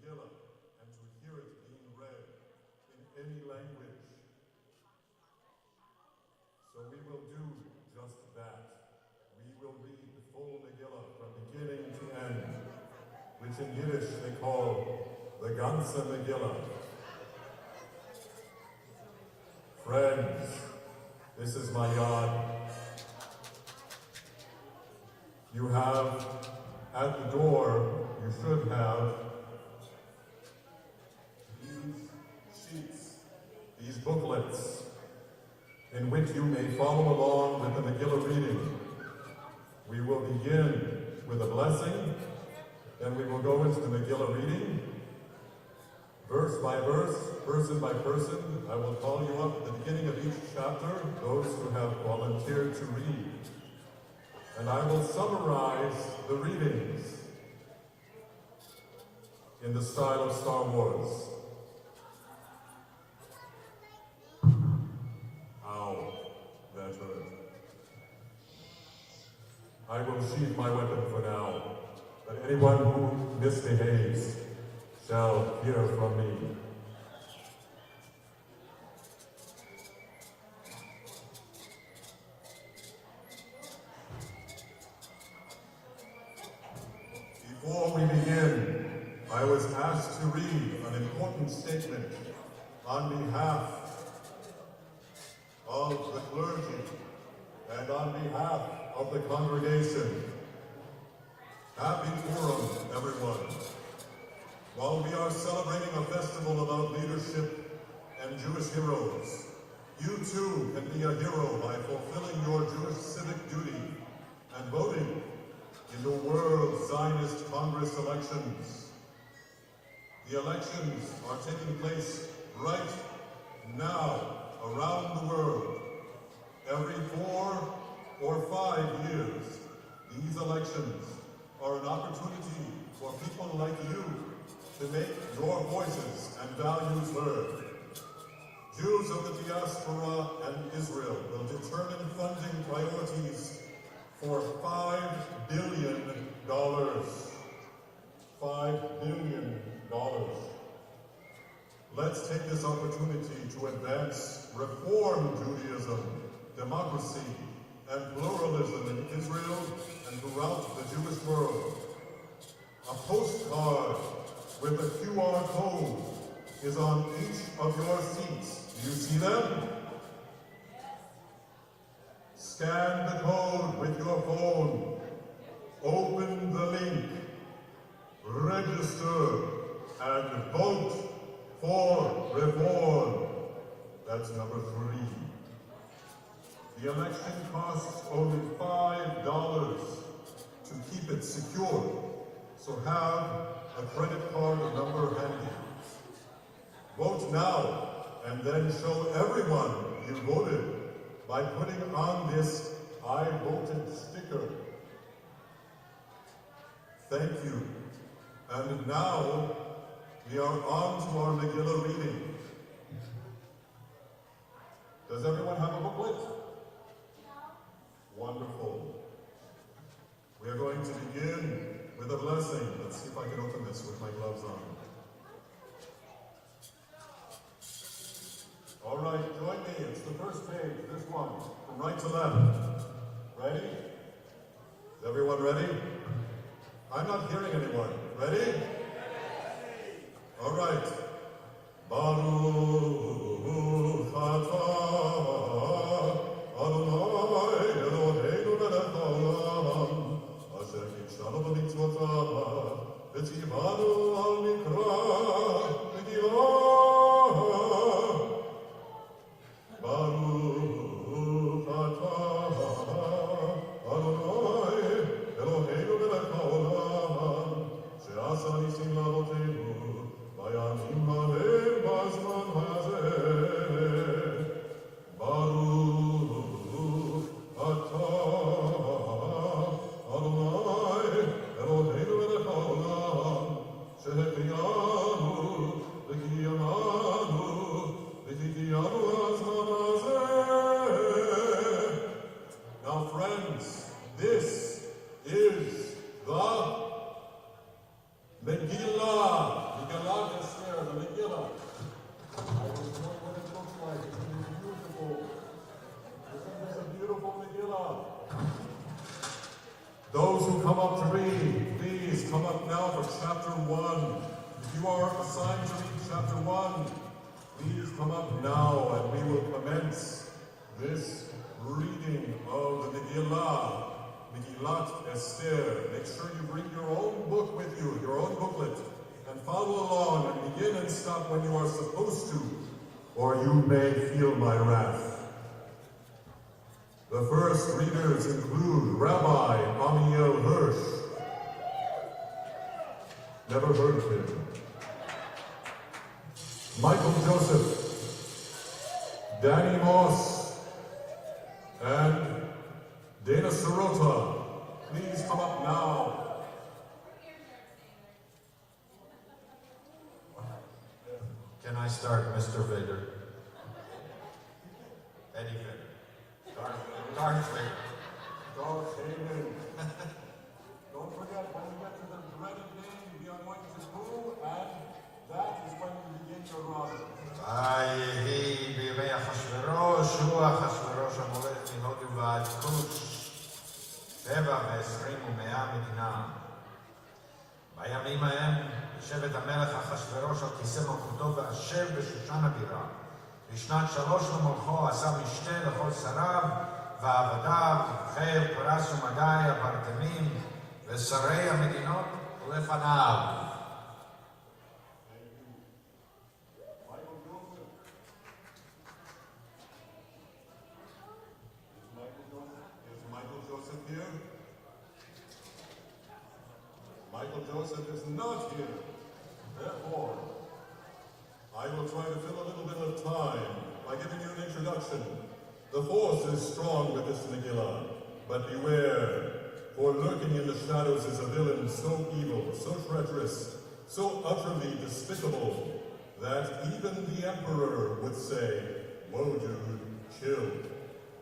Megillah and to hear it being read in any language. So we will do just that. We will read the full Megillah from beginning to end, which in Yiddish they call the ganze Megillah. Friends, this is my yard. You have at the door, you should have these sheets, these booklets, in which you may follow along with the Megillah reading. We will begin with a blessing, then we will go into the Megillah reading, verse by verse, person by person. I will call you up at the beginning of each chapter, those who have volunteered to read. And I will summarize the readings in the style of Star Wars. Ow, that hurt. I will sheath my weapon for now, but anyone who misbehaves shall hear from me. Before we begin, I was asked to read an important statement on behalf of the clergy and on behalf of the congregation. Happy Purim, everyone. While we are celebrating a festival about leadership and Jewish heroes, you too can be a hero by fulfilling your Jewish civic duty and voting in the World Zionist Congress elections. The elections are taking place right now around the world. Every 4 or 5 years, these elections are an opportunity for people like you to make your voices and values heard. Jews of the diaspora and Israel will determine funding priorities for $5 billion. $5 billion. Let's take this opportunity to advance Reform Judaism, democracy, and pluralism in Israel and throughout the Jewish world. A postcard with a QR code is on each of your seats. Do you see them? Scan the code with your phone. Open the link. Register and vote for reform. That's number 3. The election costs only $5 to keep it secure, so have a credit card number handy. Vote now and then show everyone you voted by putting on this I voted sticker. Thank you. And now we are on to our Megillah reading. Does everyone have a booklet? Wonderful. We are going to begin with a blessing. Let's see if I can open this with my gloves on. All right, join me. It's the first page, this one, from right to left. Ready? Is everyone ready? I'm not hearing anyone. Ready? All right. Baruch atah Adonai Eloheinu melech haolam asher kidshanu b'mitzvotav v'tzivanu al mikra Megillah. Baruch atah Adonai Eloheinu melech haolam she'asa nisim la'avoteinu vayamim hahem b'zman hazeh. Baruch atah Adonai Eloheinu melech haolam שהחיינו וקיימנו ותחיינו הזמן הזה. Now friends, this is the Megillah. You can the Megillah. I will show what it looks like. Isn't it beautiful? Isn't this a beautiful Megillah? Those who come up to read, please come up now for chapter 1. If you are assigned to read chapter 1, please come up now and we will commence this reading of the Megillah, Megillat Esther. Make sure you bring your own book with you, your own booklet, and follow along and begin and stop when you are supposed to, or you may feel my wrath. The first readers include Rabbi Amiel Hirsch. Never heard of him. Michael Joseph, Danny Moss, and Dana Sirota. Please come up now. Can I start, Mr. Vader? Eddie Vader. Darth Vader. Darth Vader. Don't forget, when we get to the dreaded name, we are going to boo, and that is when you begin your run. ויהי בימי אחשוורוש, הוא אחשוורוש המולך מהודו ועד כוש, 720 מדינה. בימים ההם ישב את המלך אחשוורוש על כיסא מלכותו ואשב בשושן הבירה. בשנת 3 למלכו עשה משתה לכל שריו ועבדיו, חיל פרס ומדי, הפרטמים ושרי המדינות לפניו. Michael Joseph is not here. Therefore, I will try to fill a little bit of time by giving you an introduction. The force is strong with this Megillah, but beware, for lurking in the shadows is a villain so evil, so treacherous, so utterly despicable, that even the Emperor would say, "Whoa, dude, chill."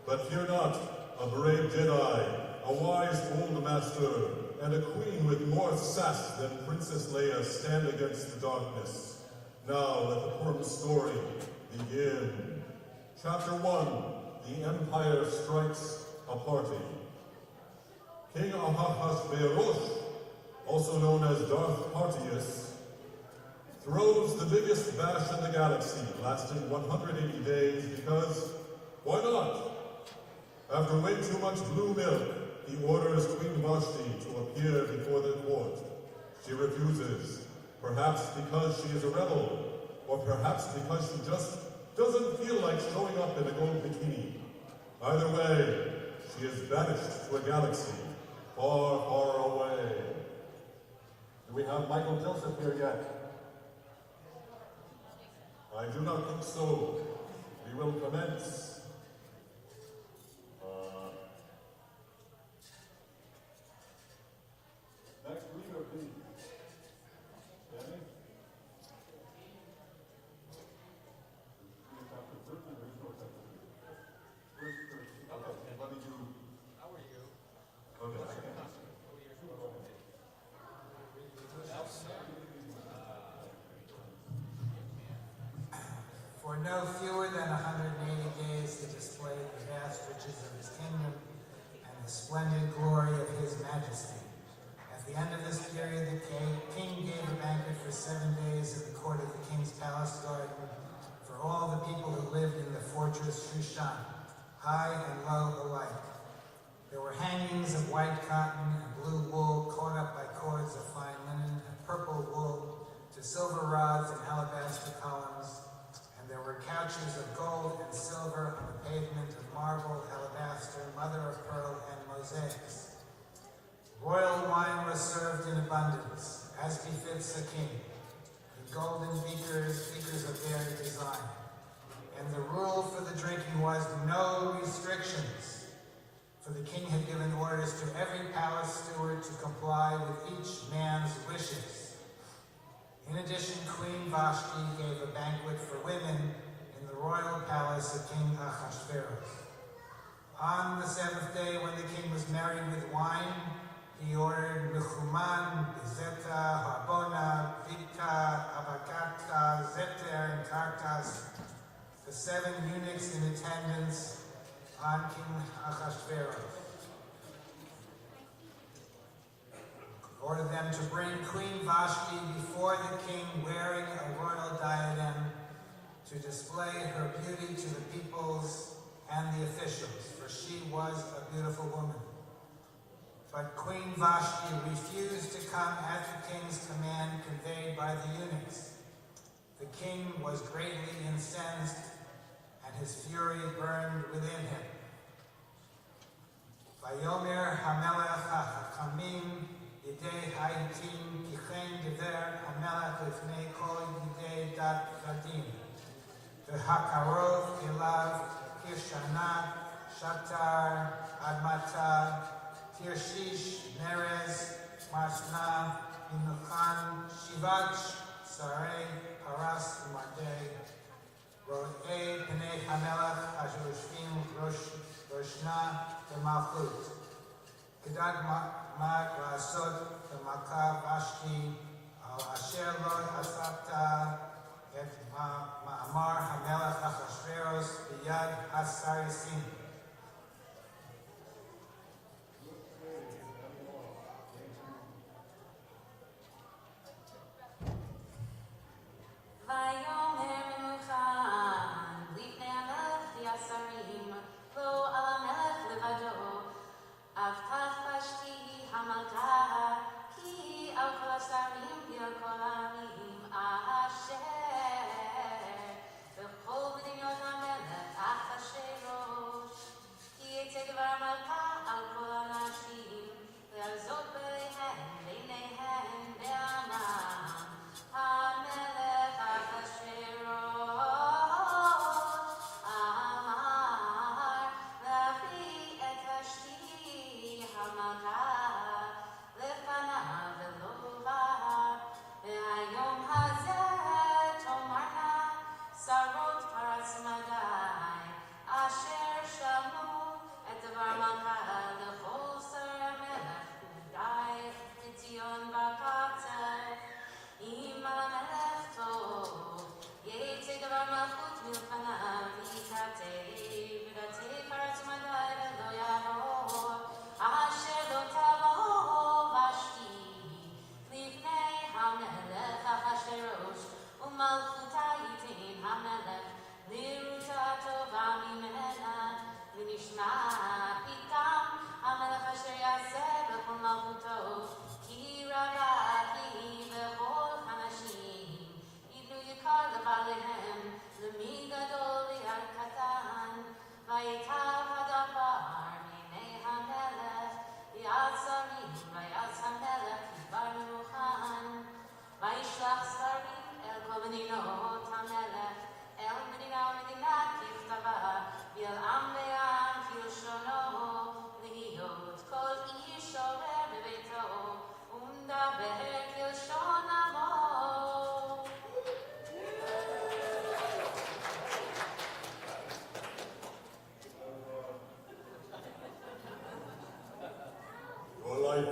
But fear not, a brave Jedi, a wise old master, and a queen with more sass than Princess Leia stand against the darkness. Now let the Purim story begin. Chapter 1, the Empire Strikes a Party. King Ahasuerus, also known as Darth Partius, throws the biggest bash in the galaxy, lasting 180 days because, why not? After way too much blue milk, he orders Queen Vashti to appear before the court. She refuses, perhaps because she is a rebel, or perhaps because she just doesn't feel like showing up in a gold bikini. Either way, she is banished to a galaxy far, far away. Do we have Michael Joseph here yet? I do not think so. We will commence. Next reader, please. Danny? Chapter 13, there is no chapter 13. Okay, let me do. How are you? Okay. For no fewer than 180 days he displayed the vast riches of his kingdom and the splendid glory of his majesty. At the end of this period, the king gave a banquet for 7 days in the court of the king's palace garden for all the people who lived in the fortress Shushan, high and low alike. There were hangings of white cotton and blue wool caught up by cords of fine linen and purple wool to silver rods and alabaster columns, and there were couches of gold and silver on the pavement of marble, alabaster, mother of pearl, and mosaics. Royal wine was served in abundance, as befits a king, in golden beakers, beakers of varied design. And the rule for the drinking was no restrictions, for the king had given orders to every palace steward to comply with each man's wishes. In addition, Queen Vashti gave a banquet for women in the royal palace of King Ahasuerus. On the 7th day, when the king was merry with wine, he ordered Mechuman, Bizeta, Harbona, Vita, Abagata, bring Queen Vashti before the king wearing a royal diadem to display her beauty to the peoples and the officials, for she was a beautiful woman. But Queen Vashti refused to come at the king's command conveyed by the eunuchs. The king was greatly incensed, and his fury burned within him. Vayomer HaMelech HaChamim Yidei Ha'itim Kichen Diver HaMelech Lifnei Kol Yidei Dat Vadim V'Hakarov Elav Kirshana Shatar Admata Tirshish Nerez Masna Inuchan Shivach Sarei Paras Mardei Ro'ei Pnei HaMelech HaShoshvim Roshna Malchut. Kedat Mag Rasot Maka Vashti Al Asher Lo Asapta Et Ma'amar HaMelech HaChashveros B'Yad HaSarisim.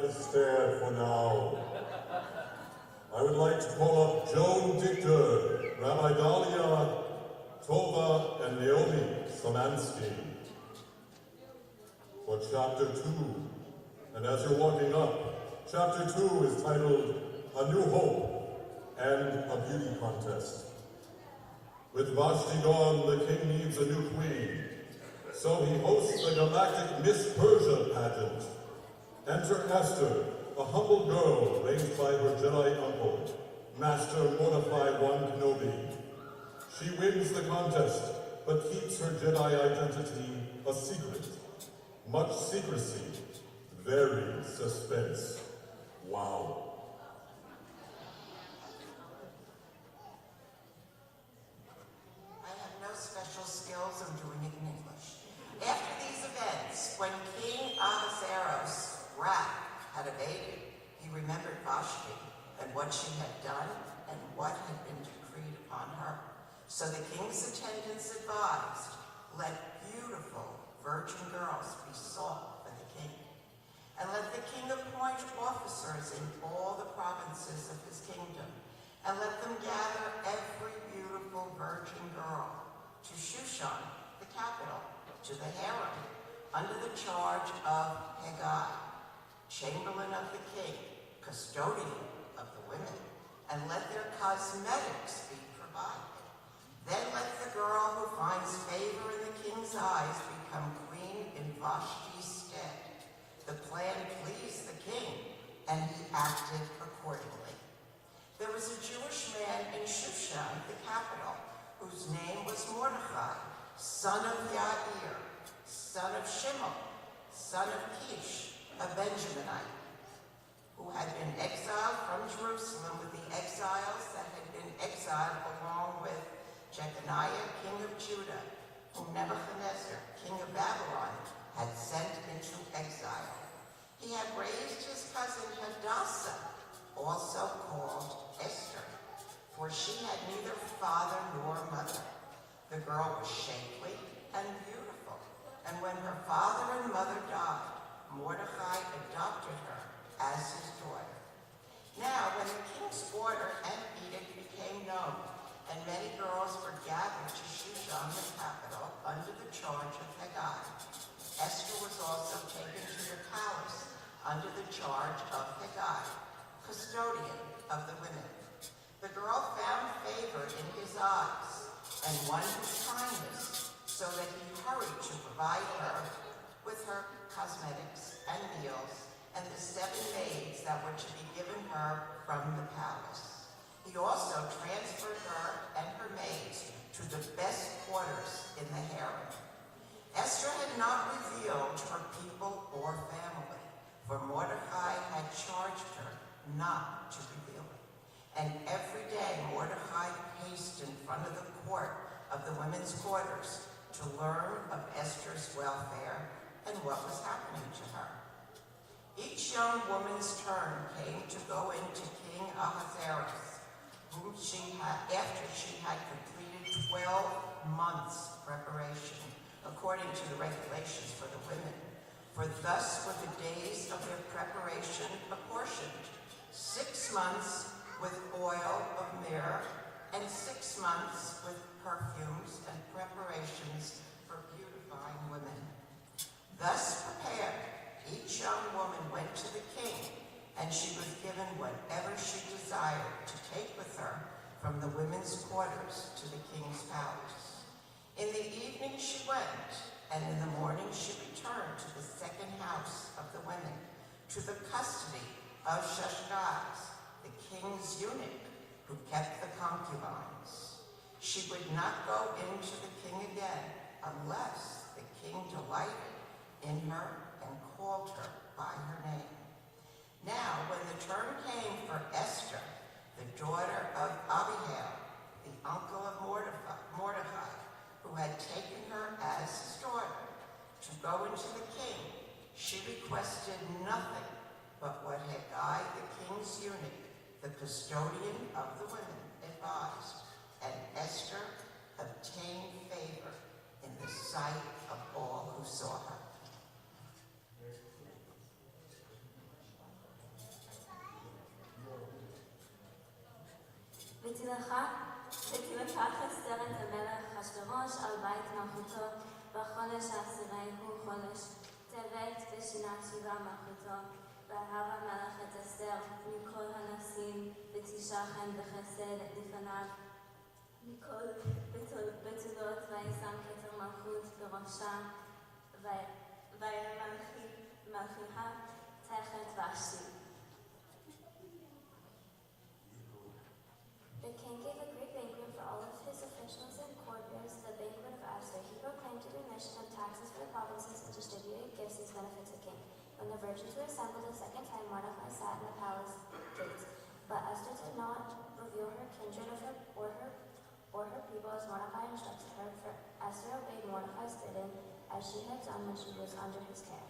Is spared for now. I would like to call up Joan Dichter, Rabbi Dalia, Tova, and Naomi Samansky for chapter 2. And as you're walking up, chapter 2 is titled A New Hope and a Beauty Contest. With Vashti gone, the king needs a new queen. So he hosts the galactic Miss Persia pageant. Enter Esther, a humble girl raised by her Jedi uncle, Master Mordecai One Kenobi. She wins the contest, but keeps her Jedi identity a secret. Much secrecy, very suspense. Wow. I have no special skills of doing it in English. After these events, when King Ahasuerus' wrath had abated, he remembered Vashti and what she had done and what had been decreed upon her. So the king's attendants advised, let beautiful virgin girls be sought for the king, and let the king appoint officers in all the provinces of his kingdom, and let them gather every beautiful virgin girl to Shushan, the capital, to the harem, under the charge of Haggai, chamberlain of the king, custodian of the women, and let their cosmetics be provided. Then let the girl who finds favor in the king's eyes become queen in Vashti's stead. The plan pleased the king, and he acted accordingly. There was a Jewish man in Shushan, the capital, whose name was Mordecai, son of Yair, son of Shimon, son of Kish, a Benjaminite, who had been exiled from Jerusalem with the exiles that had been exiled along with Jeconiah, king of Judah, whom Nebuchadnezzar, king of Babylon, had sent into exile. He had raised his cousin Hadassah, also called Esther, for she had neither father nor mother. The girl was shapely and beautiful, and when her father and mother died, Mordecai adopted her as his daughter. Now, when the king's order and edict became known, and many girls were gathered to Shushan, the capital, under the charge of Hegai, Esther was also taken to the palace under the charge of Hegai, custodian of the women. The girl found favor in his eyes and won his kindness, so that he hurried to provide her with her cosmetics and meals and the 7 maids that were to be given her from the palace. He also transferred her and her maids to the best quarters in the harem. Esther had not revealed her people or family, for Mordecai had charged her not to reveal it. And every day Mordecai paced in front of the court of the women's quarters to learn of Esther's welfare and what was happening to her. Each young woman's turn came to go into King Ahasuerus, whom after she had completed 12 months' preparation, according to the regulations for the women. For thus were the days of their preparation apportioned: 6 months with oil of myrrh, and 6 months with perfumes and preparations for beautifying women. Thus prepared, each young woman went to the king, and she was given whatever she desired to take with her from the women's quarters to the king's palace. In the evening she went, and in the morning she returned to the second house of the women, to the custody of Shashgaz, the king's eunuch, who kept the concubines. She would not go into the king again unless the king delighted in her and called her by her name. Now, when the turn came for Esther, the daughter of Abihail, the uncle of Mordecai, who had taken her as his daughter, to go into the king, she requested nothing but what Hegai, the king's eunuch, the custodian of the women, advised, and Esther obtained favor in the sight of all who saw her. ותלקח אסתר את המלך אחשוורוש על בית מלכותו בחודש העשירי הוא חודש טבת בשנת 7 מלכותו, ואהב המלך את אסתר מכל הנשאים ותשעה חן וחסד לפניו מכל בתולות, וישם כתר מלכות בראשה, והיה מלכיها תחת ושתי. The king gave a great banquet for all of his officials and courtiers, the banquet of Esther. He proclaimed a remission of taxes for the provinces and distributed gifts as benefits to the king. When the virgins were assembled a second time, Mordecai sat in the palace gates. But Esther did not reveal her kindred or her people as Mordecai instructed her, for Esther obeyed Mordecai's bidding as she had done when she was under his care.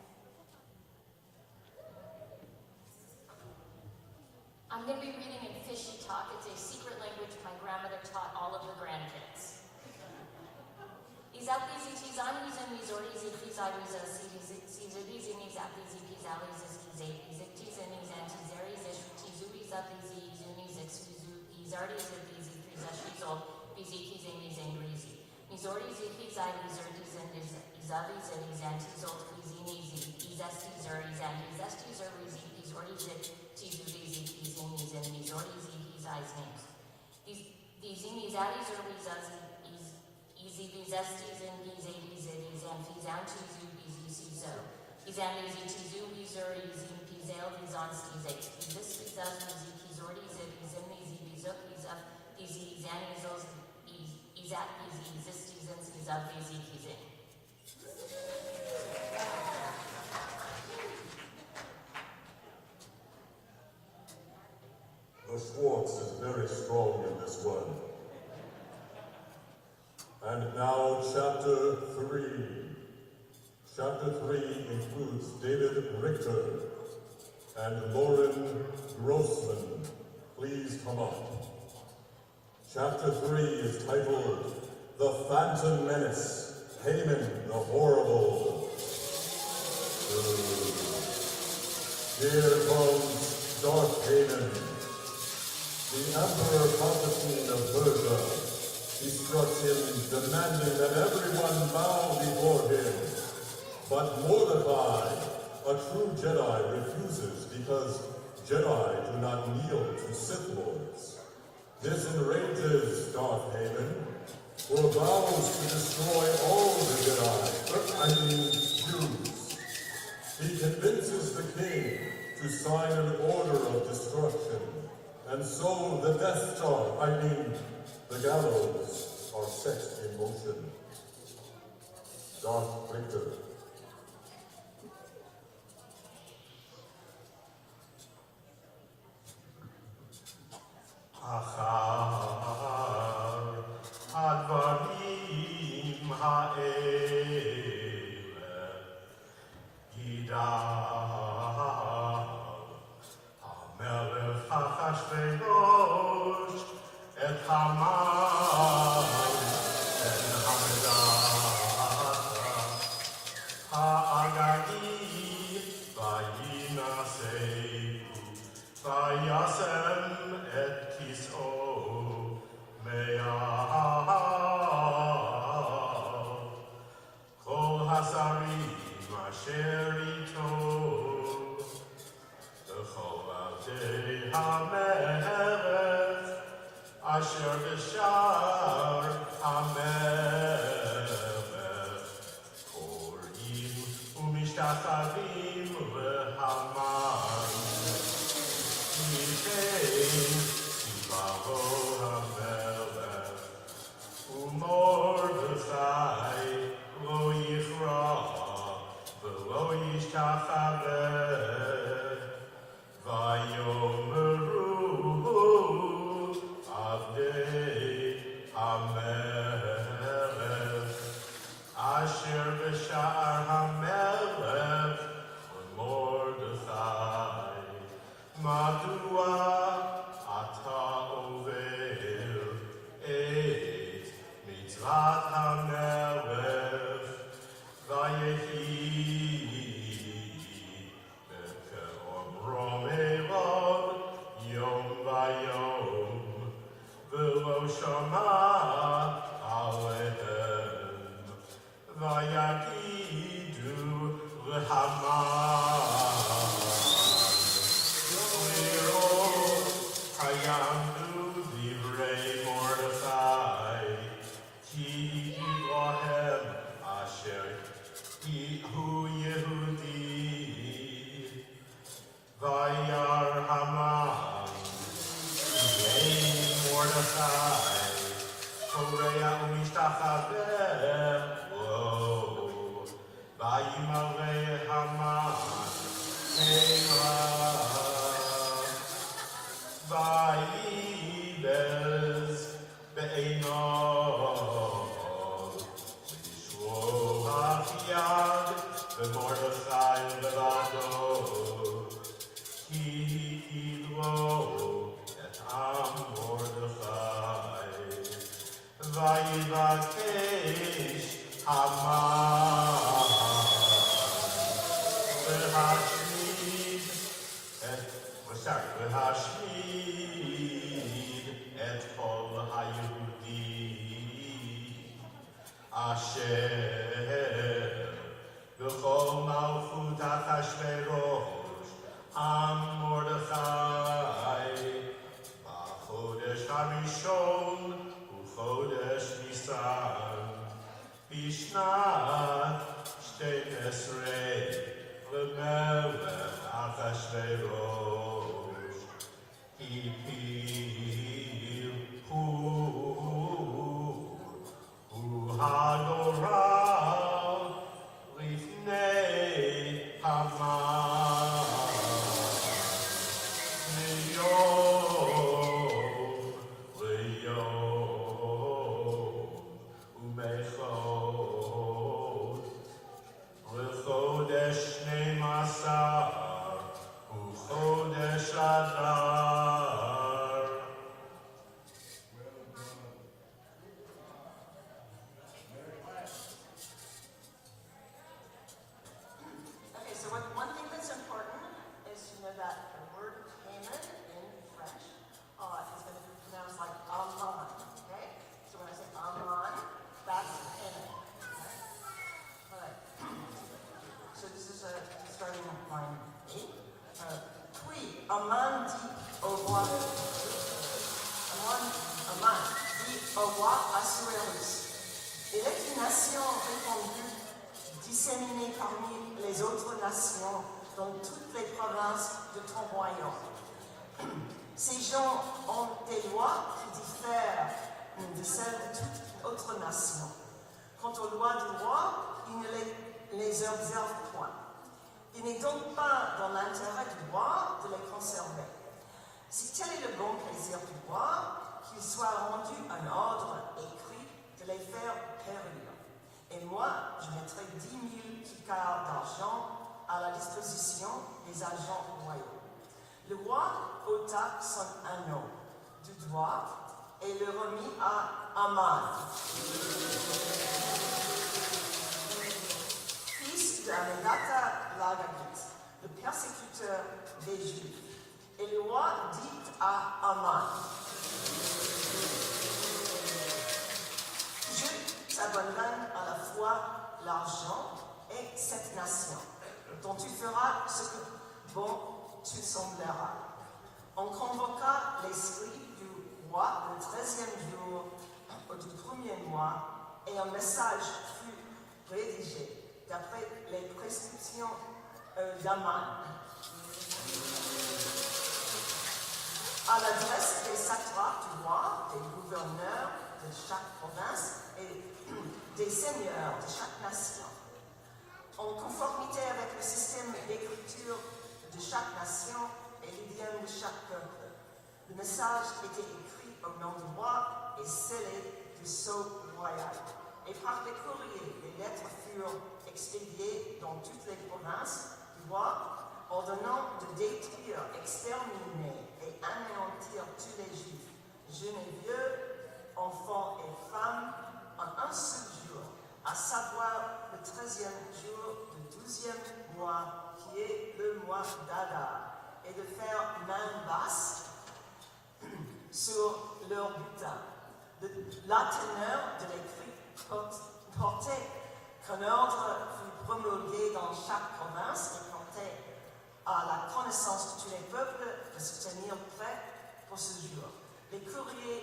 I'm going to be reading in Fishy Talk. It's a secret language my grandmother taught all of her grandkids. Tizu, Vizi, Pizin, Mizin, Mizor, Izi, Pizai's names. These Mizadis or Vizazi, Easy Vizestis and Vize, Vizidis, and Fizan, Tizu, Vizi, Cizo. Fizan, Vizi, Tizu, Vizur, Izi, Pizel, Vizan, Stize, Vizis, Vizaz, Vizi, Pizordi, Zib, Vizim, Vizi, Vizuk, Vizab, Vizi, Zanizos, Izat, Vizi, Zistis, and Skizab, Vizi, Kizin. The Schwartz is very strong in this one. And now, Chapter 3. Chapter 3 includes David Richter and Lauren Grossman. Please come up. Chapter 3 is titled The Phantom Menace, Haman the Horrible. Here comes Dark Haman, the Emperor Constantine of Persia. He struck him, demanding that everyone bow before him. But Mordecai, a true Jedi, refuses because Jedi do not kneel to Sith Lords. This enrages Darth Haman, who vows to destroy all the Jews. He convinces the king to sign an order of destruction, and so the Death Star, the gallows, are set in motion. Darth Richter. אחר הדברים האלה ידע המלך אחשוורוש את המן בן המדתה האגגי וינשאו וישם את כיסאו מעל כל השרים אשר איתו וכל עבדי המלך אשר בשער המלך קוראים ומשתחווים להמן צבאו המלך ומרדכי לא יכרע ולא ישתחווה ויאמרו עבדי המלך אשר בשער המלך למרדכי מדוע אתה עובר את מצוות המלך ויהי כאומרו אליו יום ויום ולא שמע עליהם ויגידו להמן יעמדו דברי מרדכי, כי אברהם אשר הוא יהודי, וירא המן, יהיה מרדכי, קורע ומשתחווה לו, וימלא המן המה. ויבז בעיניו לשלוח יד במרדכי לבדו כי הכיר לו את עם מרדכי ויבקש המן להשמיד את כל היהודים הראשון הוא חודש ניסן, בשנת 12 למלך אחשוורוש, הפיל הוא הגורל לפני המן. מיום ליום ומחוד לחודש 12 הוא חודש אדר. Okay, so one thing that's important is to know that the word Haman in French is going to be pronounced like Aman, okay? So when I say Aman, that's Haman, okay? All right. So this is starting line 8. Puis, Aman dit au roi, Aman dit au roi Assuérus, il est une nation répandue, disséminée parmi les autres nations dans toutes les provinces de ton royaume. Ces gens ont des lois qui diffèrent de celles de toute autre nation. Quant aux lois du roi, ils ne les observent point. Il n'est donc pas dans l'intérêt du roi de les conserver. Si tel est le bon plaisir du roi, qu'il soit rendu un ordre écrit de les faire périr. Et moi, je mettrai 10 000 kikars d'argent à la disposition des agents royaux. Le roi ôta son anneau du doigt et le remit à Aman, fils d'Amedata l'Agagite, le persécuteur des Juifs. Et le roi dit à Aman, je t'abandonne à la fois l'argent et cette nation, dont tu feras ce que bon te semblera. On convoqua les scribes du roi le 13e jour du premier mois, et un message fut rédigé d'après les prescriptions d'Aman. À l'adresse des satrapes du roi, des gouverneurs de chaque province et des seigneurs de chaque nation. En conformité avec le système d'écriture de chaque nation et l'idiome de chaque peuple, le message était écrit au nom du roi et scellé du sceau royal. Et par les courriers, les lettres furent expédiées dans toutes les provinces du roi, ordonnant de détruire, exterminer et anéantir tous les Juifs, jeunes et vieux, enfants et femmes, en un seul jour, à savoir le 13e jour du 12e mois, qui est le mois d'Adar, et de faire main basse sur leur butin. La teneur de l'écrit portait qu'un ordre fut promulgué dans chaque province et portait à la connaissance de tous les peuples de se tenir prêts pour ce jour. Les courriers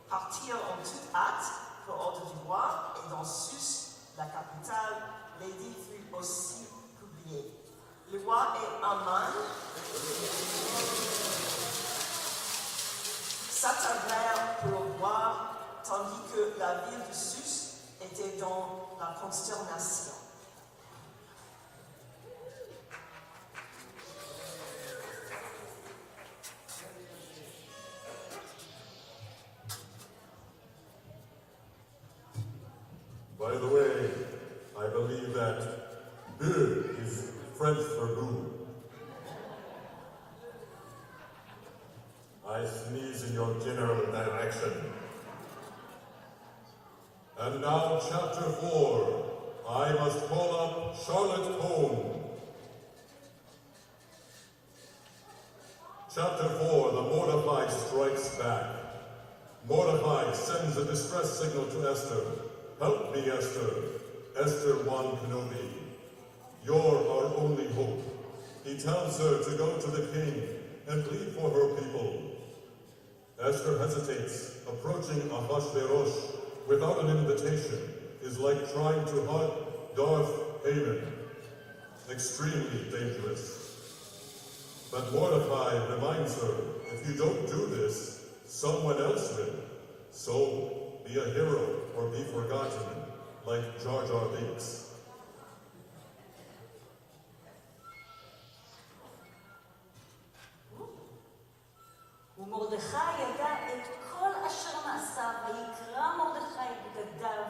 partirent en toute hâte pour ordre du roi, et dans Sus, la capitale, l'édit fut aussi publié. Le roi et Aman s'attardèrent pour voir, tandis que la ville de Sus était dans la consternation. By the way, I believe that "boo" is French for boo. I sneeze in your general direction. And now, chapter 4. I must call up Charlotte Cone. Chapter 4, the Mordecai strikes back. Mordecai sends a distress signal to Esther. Help me, Esther. Esther 1 Kenobi. You're our only hope. He tells her to go to the king and plead for her people. Esther hesitates. Approaching Ahasuerus without an invitation is like trying to hug Darth Haman. Extremely dangerous. But Mordecai reminds her, if you don't do this, someone else will. So be a hero or be forgotten, like Jar Jar Binks. ומרדכי ידע את כל אשר מעשיו, ויקרא מרדכי את בגדיו,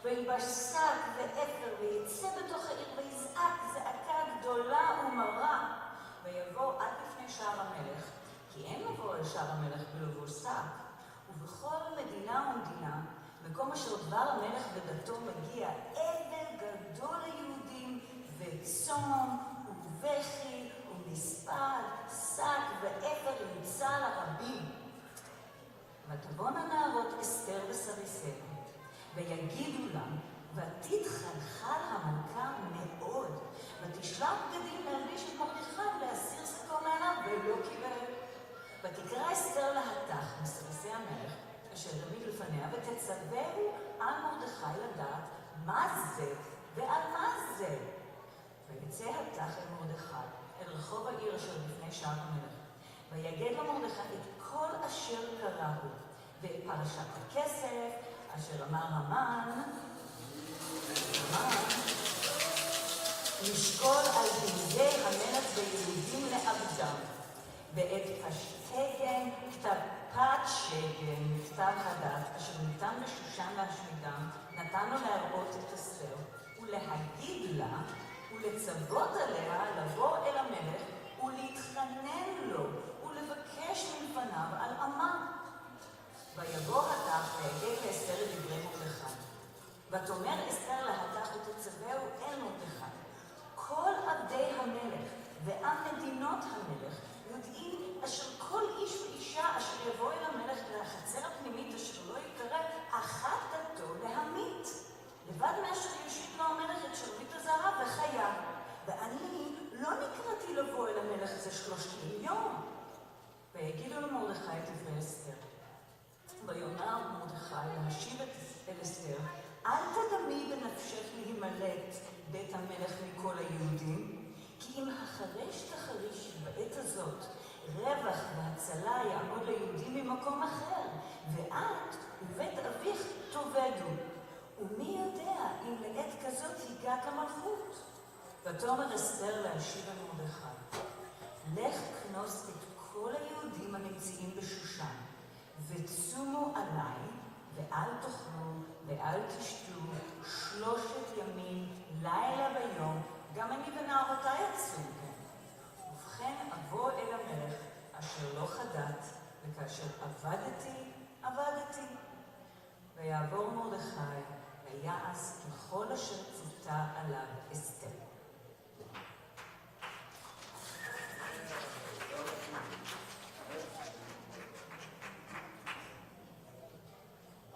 וילבש שק ואפר, ויצא בתוך העיר, ויזעק זעקה גדולה ומרה, ויבוא עד לפני שער המלך, כי אין לבוא אל שער המלך בלבוש שק. ובכל מדינה ומדינה, מקום אשר דבר המלך ודתו מגיע, אבל גדול ליהודים, וצום ובכי ומספד, שק ואפר ימצא לרבים. ותבואנה נערות אסתר וסריסל, ויגידו לה, ותתחלחל המלכה מאוד, ותשלח בגדים להלביש את מרדכי להסיר שקו מעליו, ולא קיבל. ותקרא אסתר להתך מסריסי המלך, אשר העמיד לפניה, ותצווהו על מרדכי לדעת מה זה ועל מה זה. ויצא התך אל מרדכי, אל רחוב העיר אשר לפני שער המלך, ויגד למרדכי את כל אשר קרה הוא, ואת פרשת הכסף, אשר אמר המן, לשקול על בגדי המלך ביהודים לעבדם, ואת פשטגן, כתב פת שגן, כתב הדת, אשר ניתן לשושן להשמידם, נתן לו להראות את אסתר, ולהגיד לה, ולצוות עליה לבוא אל המלך, ולהתחנן לו, ולבקש מלפניו על עמה. ויבוא התך ויגד לאסתר את דברי מרדכי. ותאמר אסתר להתך ותצווהו אל מרדכי. כל עבדי המלך ועם מדינות המלך יודעים אשר כל איש ואישה אשר יבוא אל המלך לחצר הפנימית אשר לא יקרא אחת דתו להמית. לבד מאשר יושיט לו המלך את שרביט הזהב וחיה. ואני לא נקראתי לבוא אל המלך זה 30 יום. ויגידו למרדכי את דברי אסתר. ויאמר מרדכי להשיב אל אסתר, אל תדמי בנפשך להימלט בית המלך מכל היהודים, כי אם החרש תחריש בעת הזאת, רווח והצלה יעמוד ליהודים ממקום אחר, ואת ובית אביך תאבדו. ומי יודע אם לעת כזאת הגעת למלכות? ותאמר אסתר להשיב אל מרדכי, לך כנוס את כל היהודים הנמצאים בשושן, וצומו עליי, ואל תאכלו, ואל תשתו, 3 ימים, לילה ויום, גם אני ונערותי יצום כן. ובכן אבוא אל המלך, אשר לא חדת, וכאשר עבדתי. ויעבור מרדכי, ויעש ככל אשר ציוותה עליו אסתר.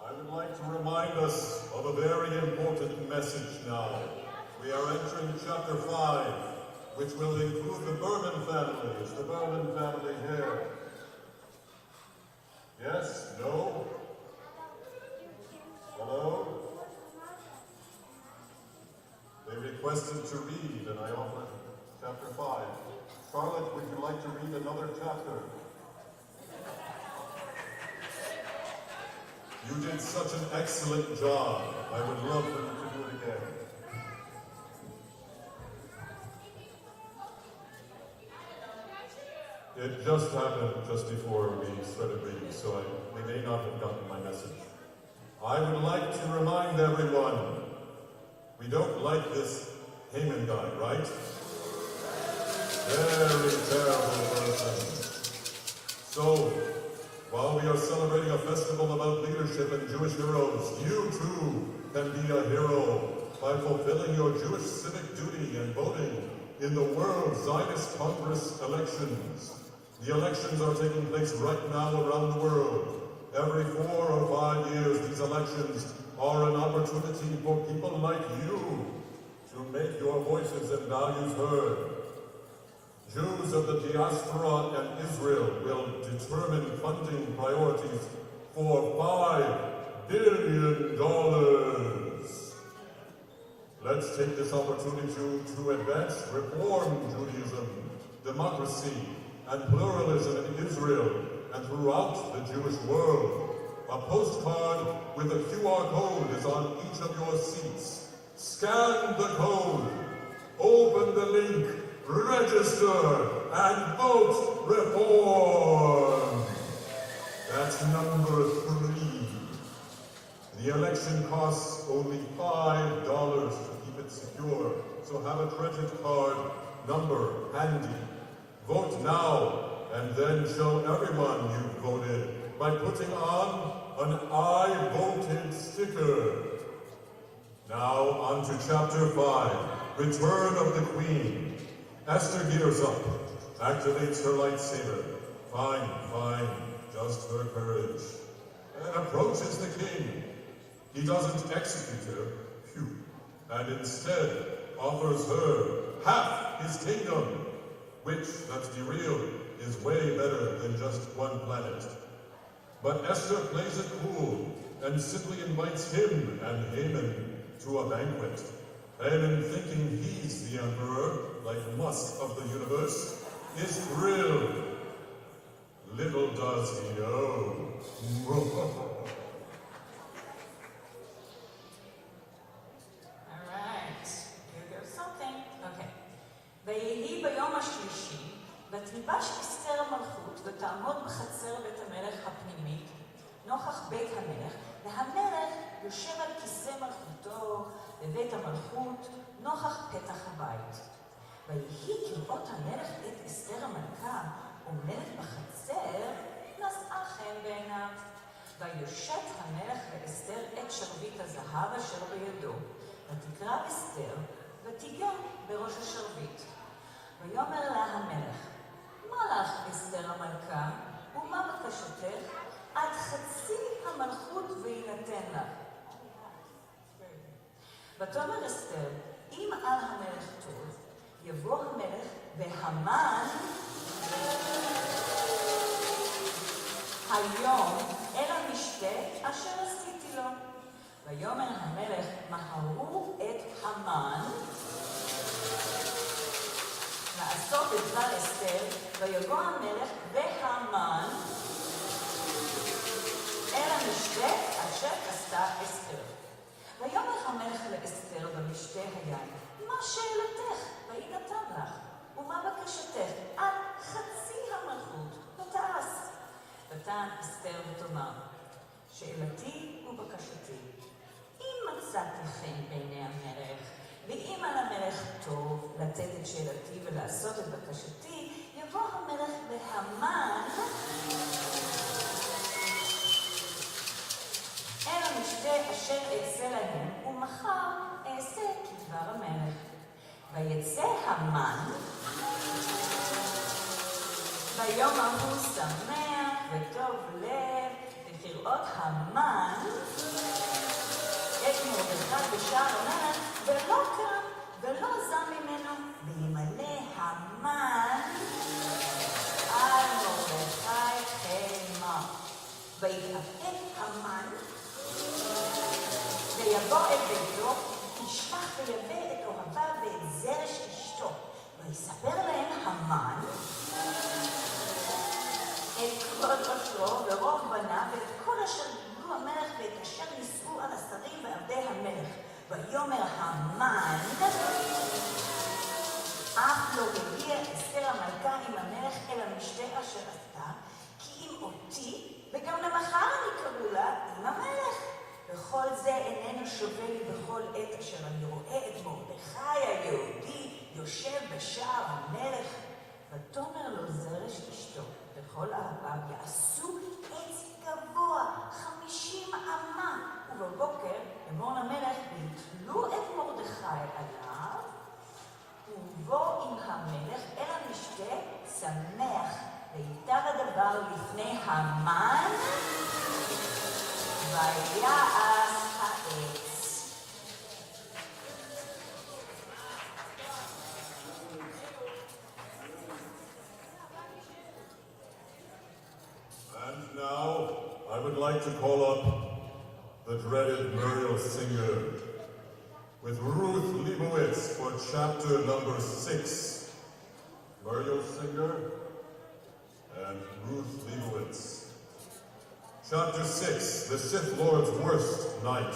I would like to remind us of a very important message now. We are entering chapter 5, which will include the Berman family. Is the Berman family here? Yes? No? Hello? They requested to read, and I offered chapter 5. Charlotte, would you like to read another chapter? You did such an excellent job. I would love for you to do it again. It just happened just before we started reading, so we may not have gotten my message. I would like to remind everyone, we don't like this Haman guy, right? Very terrible person. So, while we are celebrating a festival about leadership and Jewish heroes, you too can be a hero by fulfilling your Jewish civic duty and voting in the World Zionist Congress elections. The elections are taking place right now around the world. Every 4 or 5 years, these elections are an opportunity for people like you to make your voices and values heard. Jews of the diaspora and Israel will determine funding priorities for $5 billion. Let's take this opportunity to advance reform Judaism, democracy, and pluralism in Israel and throughout the Jewish world. A postcard with a QR code is on each of your seats. Scan the code, open the link, register, and vote reform. That's number 3. The election costs only $5 to keep it secure, so have a credit card number handy. Vote now, and then show everyone you've voted by putting on an I voted sticker. Now on to chapter 5, Return of the Queen. Esther gears up, activates her lightsaber. Fine, just her courage. And approaches the king. He doesn't execute her, phew, and instead offers her half his kingdom, which, let's be real, is way better than just one planet. But Esther plays it cool and simply invites him and Haman to a banquet. Haman, thinking he's the emperor, like Musk of the universe, is thrilled. Little does he know. ויהי ביום השלישי, ותלבש אסתר המלכות, ותעמוד בחצר בית המלך הפנימית, נוכח בית המלך, והמלך יושב על כיסא מלכותו בבית המלכות, נוכח פתח הבית. ויהי כראות המלך את אסתר המלכה, עומדת בחצר, נשאה חן בעיניו. ויושת המלך לאסתר את שרביט הזהב אשר בידו, ותקרא אסתר, ותיגע בראש השרביט. ויאמר לה המלך, מה לך אסתר המלכה, ומה בקשתך? עד חצי המלכות ויינתן לך. ותאמר אסתר, אם על המלך טוב, יבוא המלך והמן היום אל המשתה אשר עשיתי לו. ויאמר המלך, מהרו את המן לעשות את דבר אסתר, ויבוא המלך והמן אל המשתה אשר עשתה אסתר. ויאמר המלך לאסתר במשתה היין, מה שאלתך? ויינתן לך, ומה בקשתך? עד חצי המלכות ותעש. ותען אסתר ותאמר, שאלתי ובקשתי, אם מצאתי חן בעיני המלך, ואם על המלך טוב לתת את שאלתי ולעשות את בקשתי, יבוא המלך והמן אל המשתה אשר אעשה להם, ומחר אעשה כדבר המלך. ויצא המן, ביום ההוא שמח וטוב לב, וכראות המן את מרדכי בשער המלך, ולא קם ולא זם ממנו, וימלא המן על מרדכי חמה. ויתאפק המן ויבוא אל ביתו, ישלח ויבא את אוהביו ואת זרש אשתו. ויספר להם המן את כל עושרו ורוב בניו ואת כל אשר גידלו המלך ואת אשר נישאו על השרים ועבדי המלך. ויאמר המן, אף לא הגיע אסתר המלכה עם המלך אל המשתה אשר עשתה, כי אם אותי וגם למחר אני קראו לה עם המלך. וכל זה איננו שווה לי בכל עת אשר אני רואה את מרדכי היהודי יושב בשער המלך. ותאמר לו זרש אשתו וכל אהביו, יעשו עץ גבוה 50 אמה, ובבוקר אמור למלך ויתלו את מרדכי עליו, ובוא עם המלך אל המשתה שמח, ויטב הדבר לפני המן ויעש העץ. I would like to call up the dreaded Muriel Singer with Ruth Leibowitz for chapter number 6. Muriel Singer and Ruth Leibowitz. Chapter 6, the Sith Lord's worst night.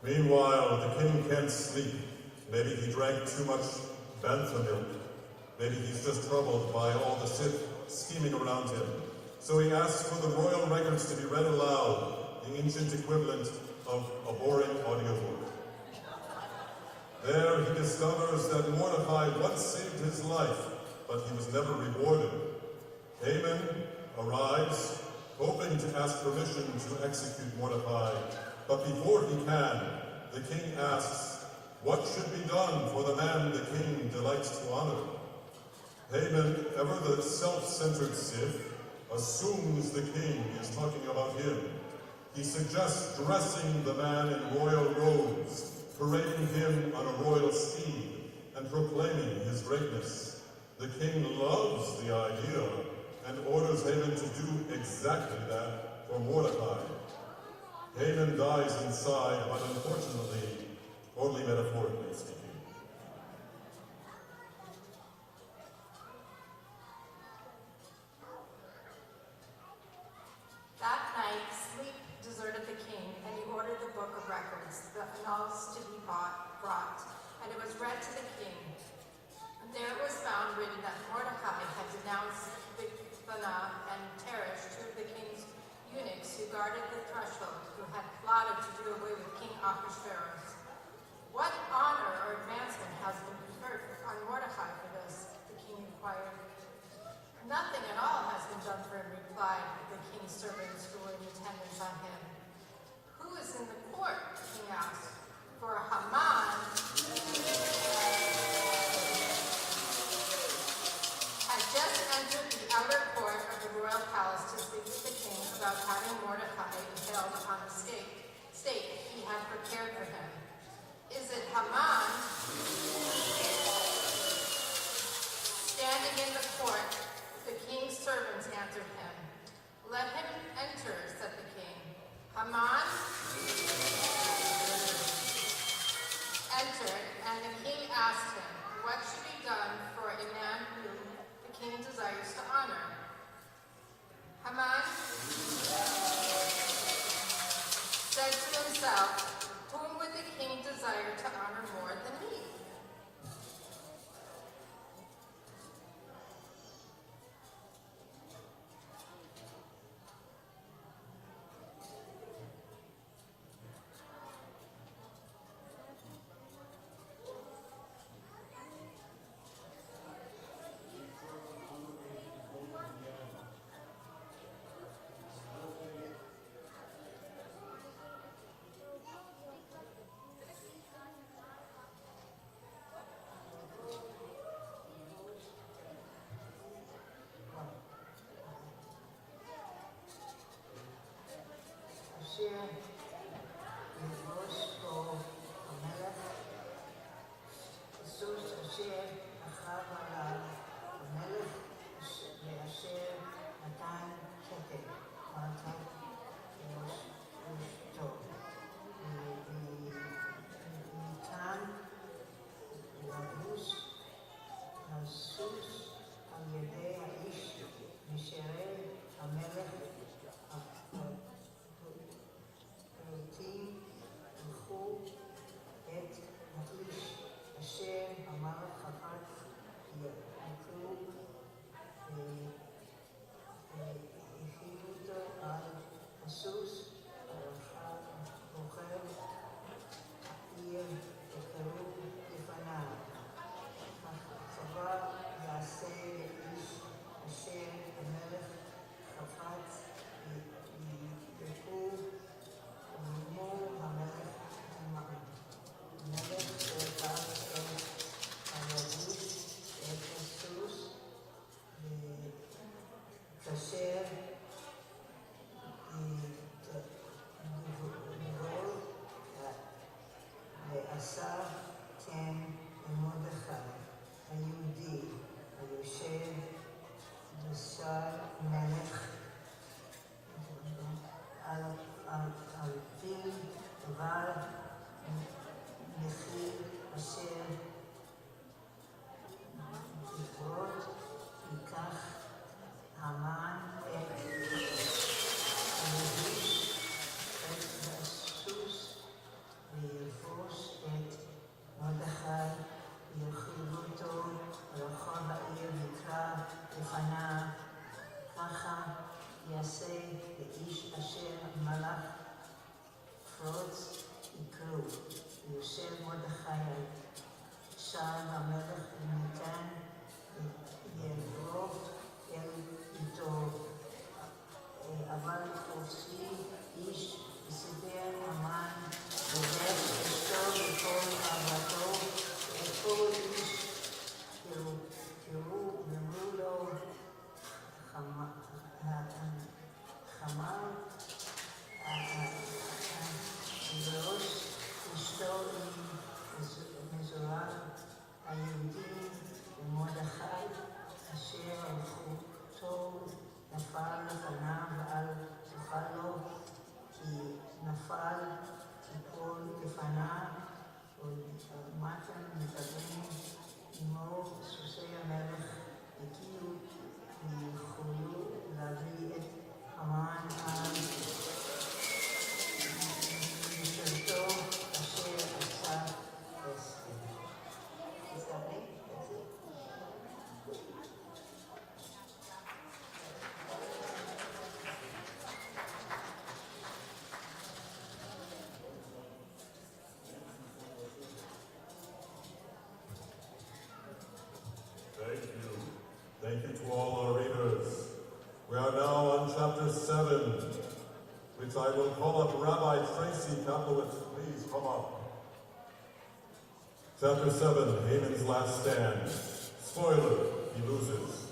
Meanwhile, the king can't sleep. Maybe he drank too much bantha milk. Maybe he's just troubled by all the Sith scheming around him. So he asks for the royal records to be read aloud, the ancient equivalent of a boring audiobook. There he discovers that Mordecai once saved his life, but he was never rewarded. Haman arrives, hoping to ask permission to execute Mordecai, but before he can, the king asks, what should be done for the man the king delights to honor? Haman, ever the self-centered Sith, assumes the king is talking about him. He suggests dressing the man in royal robes, parading him on a royal steed, and proclaiming his greatness. The king loves the idea and orders Haman to do exactly that for Mordecai. Haman dies inside, but unfortunately, only metaphorically speaking. That night, sleep deserted the king, and he ordered the book of records, the annals, to be brought, and it was read to the king. And there it was found written that Mordecai had denounced Bigthana and Teresh, two of the king's eunuchs who guarded the threshold, who had plotted to do away with King Ahasuerus. What honor or advancement has been conferred on Mordecai for this? The king inquired. Nothing at all has been done for him, replied the king's servants who were in attendance on him. Who is in the court? The king asked. For Haman had just entered the outer court of the royal palace to speak with the king about having Mordecai impaled on the stake he had prepared for him. Is it Haman? Standing in the court, the king's servants answered him. Let him enter, said the king. Haman entered, and the king asked him, what should be done for a man whom the king desires to honor? Haman said to himself, whom would the king desire to honor more than me? אביו דבר מחיר אשר תקרות ייקח המן את הלביש את הסוס ויבוש את מרדכי ויאכילו אותו ברחוב העיר ויקרא לפניו. ככה יעשה לאיש אשר מלך פרוץ יקראו. ויושב מרדכי על שער המלך וניתן יברוף אל איתו. אבל חופשי איש וסיפר המן ובש אשתו וכל אהבתו וכל איש קראו ואמרו לו חמל בראש אשתו מזורע היהודים ומרדכי אשר הלכותו נפל לפניו ואל תוכל לו כי נפל תיפול לפניו ומתם מדברים עמו סוסי המלך הגיעו ויכולו להביא את המן על משרתו אשר עשה הסכם. Is that me? That's it. Thank you to all our readers. We are now on chapter 7, which I will call up Rabbi Tracy Kaplowitz. Please come up. Chapter 7, Haman's last stand. Spoiler, he loses.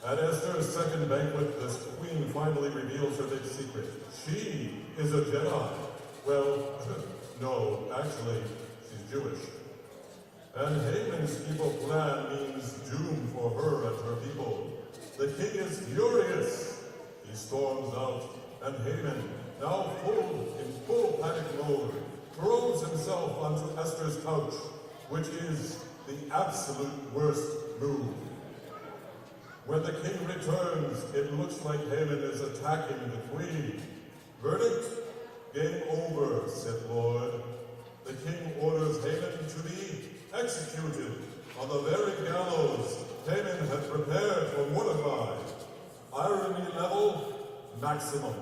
At Esther's second banquet, the queen finally reveals her big secret. She is a Jedi. Well, no, actually, she's Jewish. And Haman's evil plan means doom for her and her people. The king is furious. He storms out, and Haman, now in full panic mode, throws himself onto Esther's couch, which is the absolute worst move. When the king returns, it looks like Haman is attacking the queen. Verdict? Game over, said Lord. The king orders Haman to be executed on the very gallows Haman had prepared for Mordecai. Irony level, maximum.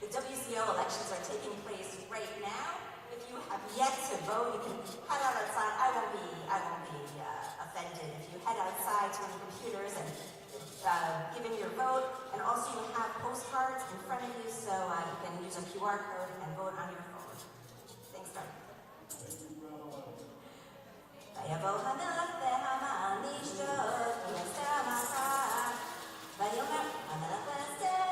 The WCO elections are taking place right now. If you have yet to vote, you can head out outside. I won't be offended if you head outside to the computers and give in your vote. And also you have postcards in front of you, so you can use a QR code and vote on your phone. Thanks, Doug. ויבוא המלך והמן לשתות כי אסתר המלכה. ויאמר המלך לאסתר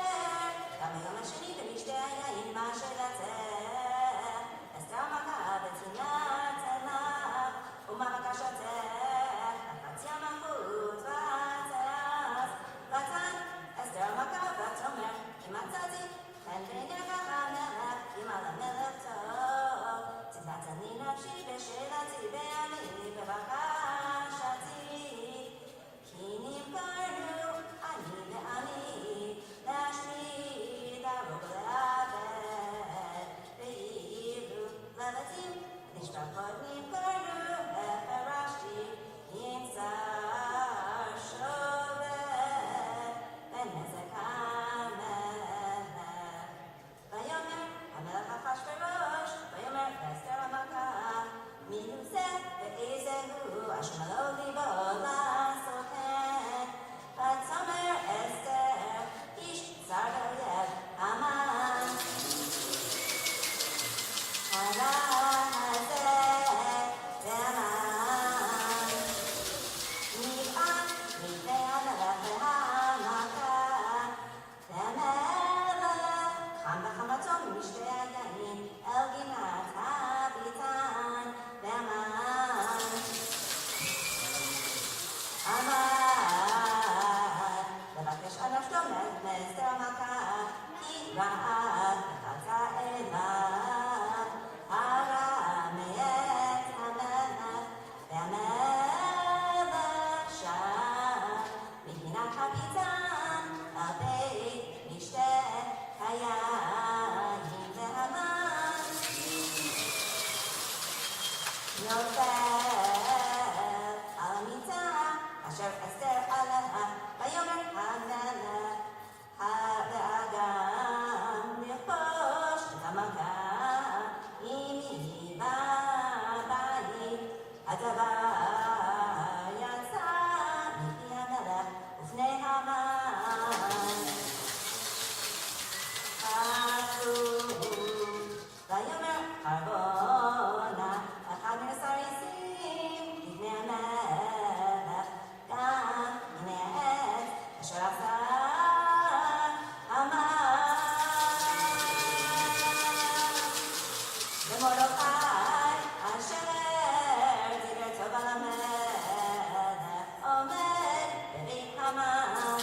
גם היום השני במשתה היין מה שלצר. אסתר המלכה בצנעת צלח ומה בקשתך לחצי המלכות ועצרת. ותן אסתר המלכה ותאמר כי מצאתי חן בעיניך המלך אם על המלך טוב. צנעתני נפשי בשאלתי בעמי בבקשתי כי נמכרנו אני לעני להשמיד הרוב לעבד ואילו לבתים נשפחות נמכרנו ופרשתי נמצא שובת בנזק המלך. ויאמר המלך אחשוורוש ויאמר לאסתר המלכה מי הוא זה ואיזה הוא אשר מלוא ליבו לעשות כן. ותאמר אסתר איש זר באויב המן הרע הזה והמן נבעט מפני המלך והמלכה. והמלך חם בחמתו ממשתה היין אל גינת הביתן נופל על המיטה אשר אסתר עליה, ויאמר המלך האדם לכבוש את המלכה, אם היא בבית. הדבר יצא מפי המלך ופני המן. ויאמר חרבונה אחד מן הסריסים לפני המלך, גם מן העץ אשר עשה המן. ומרדכי אשר דיבר טוב על המלך עומד בבית המן.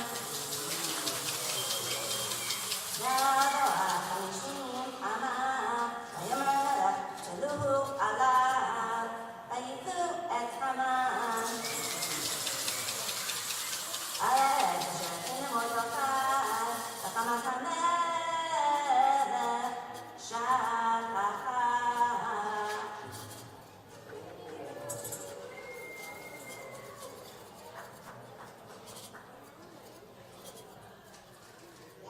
יבוא החמישים המן, ויאמר המלך שלוהו עליו, ויתלו את המן. העת אשר הכין למרדכי, וחמת המלך שכחה.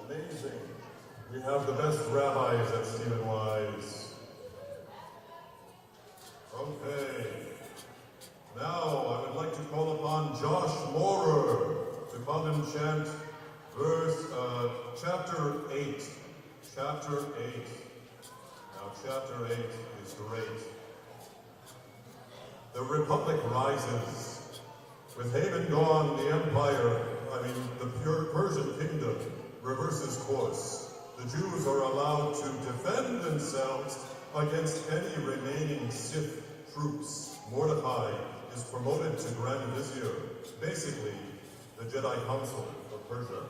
Amazing. We have the best rabbis at Stephen Wise. Okay. Now I would like to call upon Josh Moorer to come and chant chapter 8. Chapter 8. Now chapter 8 is great. The Republic rises. With Haman gone, the Persian kingdom reverses course. The Jews are allowed to defend themselves against any remaining Sith troops. Mordecai is promoted to Grand Vizier, basically the Jedi Council of Persia.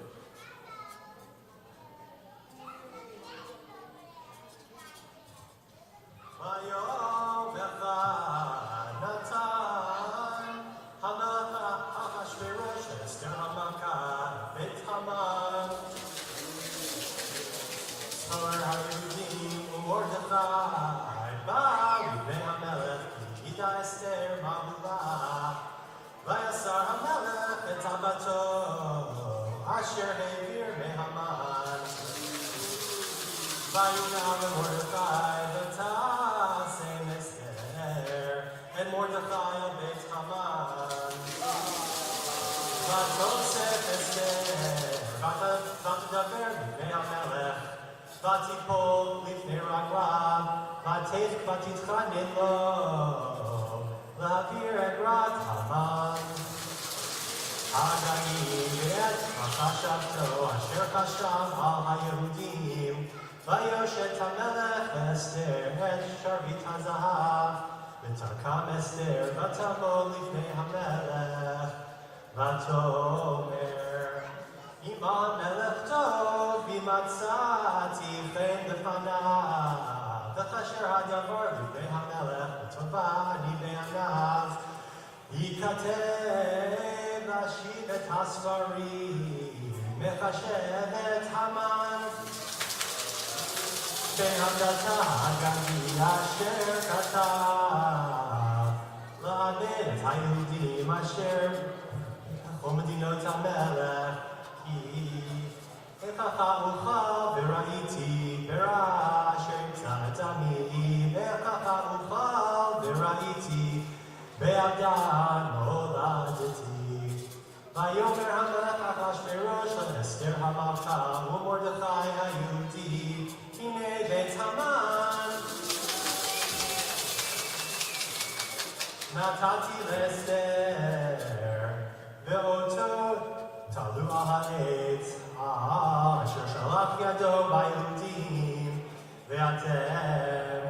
ויסר המלך את טבעתו אשר העביר מהמן. ויונע למרדכי ותעשם אסתר את מרדכי אל בית המן. ותוסף אסתר ותדבר לפני המלך, ותיפול לפני רגליו, ותתחנן לו להעביר את גרת המן. הגאים ואת מחשבתו אשר חשב על היהודים, ויושת המלך ואסתר את שרביט הזהב, ותרקם אסתר ותעמוד לפני המלך, ותאמר אם המלך טוב ומצאתי חן לפניו, וכאשר הדבר לפני המלך וטובה אני בעיניו, ייכתב להשיב את הספרים, מחשב את המן. בהמלצה הגבי אשר כתב, לאבד את היהודים אשר ומדינות המלך, כי איך אוכל וראיתי ברע אשר ימצא דמי, ואיך אוכל וראיתי באבדן נולדתי. ויאמר המלך אחשוורוש לאסתר המלכה ומרדכי היהודי, הנה בית המן נתתי לאסתר, ואותו תלו על העץ אשר שלח ידו ביהודים, ואתם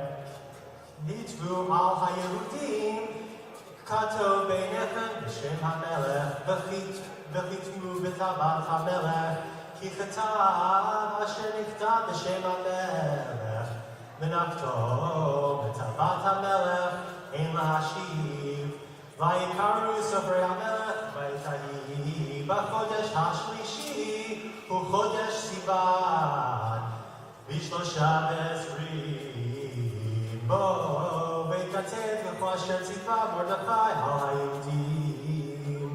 נתבו על היהודים, כתוב ביניכם בשם המלך, וחיתמו בטבעת המלך, כי כתב אשר נכתב בשם המלך, ונכתוב בטבעת המלך אין להשיב. ויקראו סופרי המלך ויתהי בחודש השלישי, הוא חודש סיוון, ב13 בו, ויכתב לכל asher tzipah Mordechai ha'ayudim.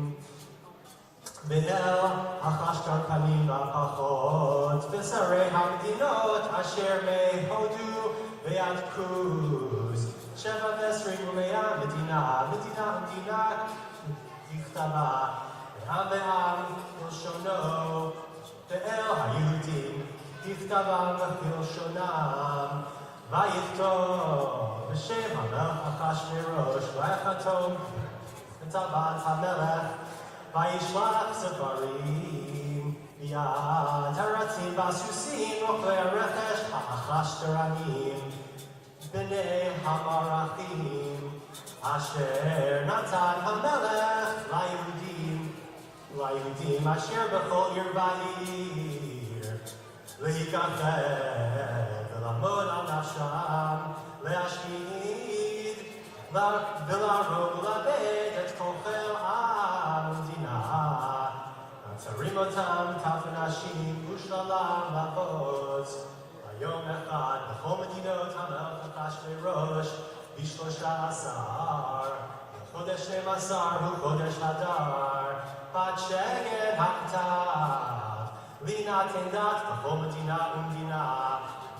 Be'el hachashtar panim v'apachot v'sarei hamdinot asher mehodu ve'ad kruz sheva v'esrim u'mea medina yichtava ve'am ve'am kilshono be'el hayudim yichtavam kilshonam vayiktor b'shem hamelech Achashverosh v'achatom v'tavat hamelech vayishlach sefarim yad haratzim v'asusim rochlei harechesh ha'achashteranim b'nei hamarachim asher natan hamelech la'Yehudim asher b'chol ir va'ir le'yikached v'lamod al nafsham le'ashmid v'larog u'la'bed et kochel amdina Atzarim otam kaf nashim u'shlalal la'voz Hayom echad b'chol medinot hamelech Achashverosh b'shlosha asar Chodesh 12 hu chodesh hadar Bat sheged ha'ktav Linaten dat b'chol medina u'mdina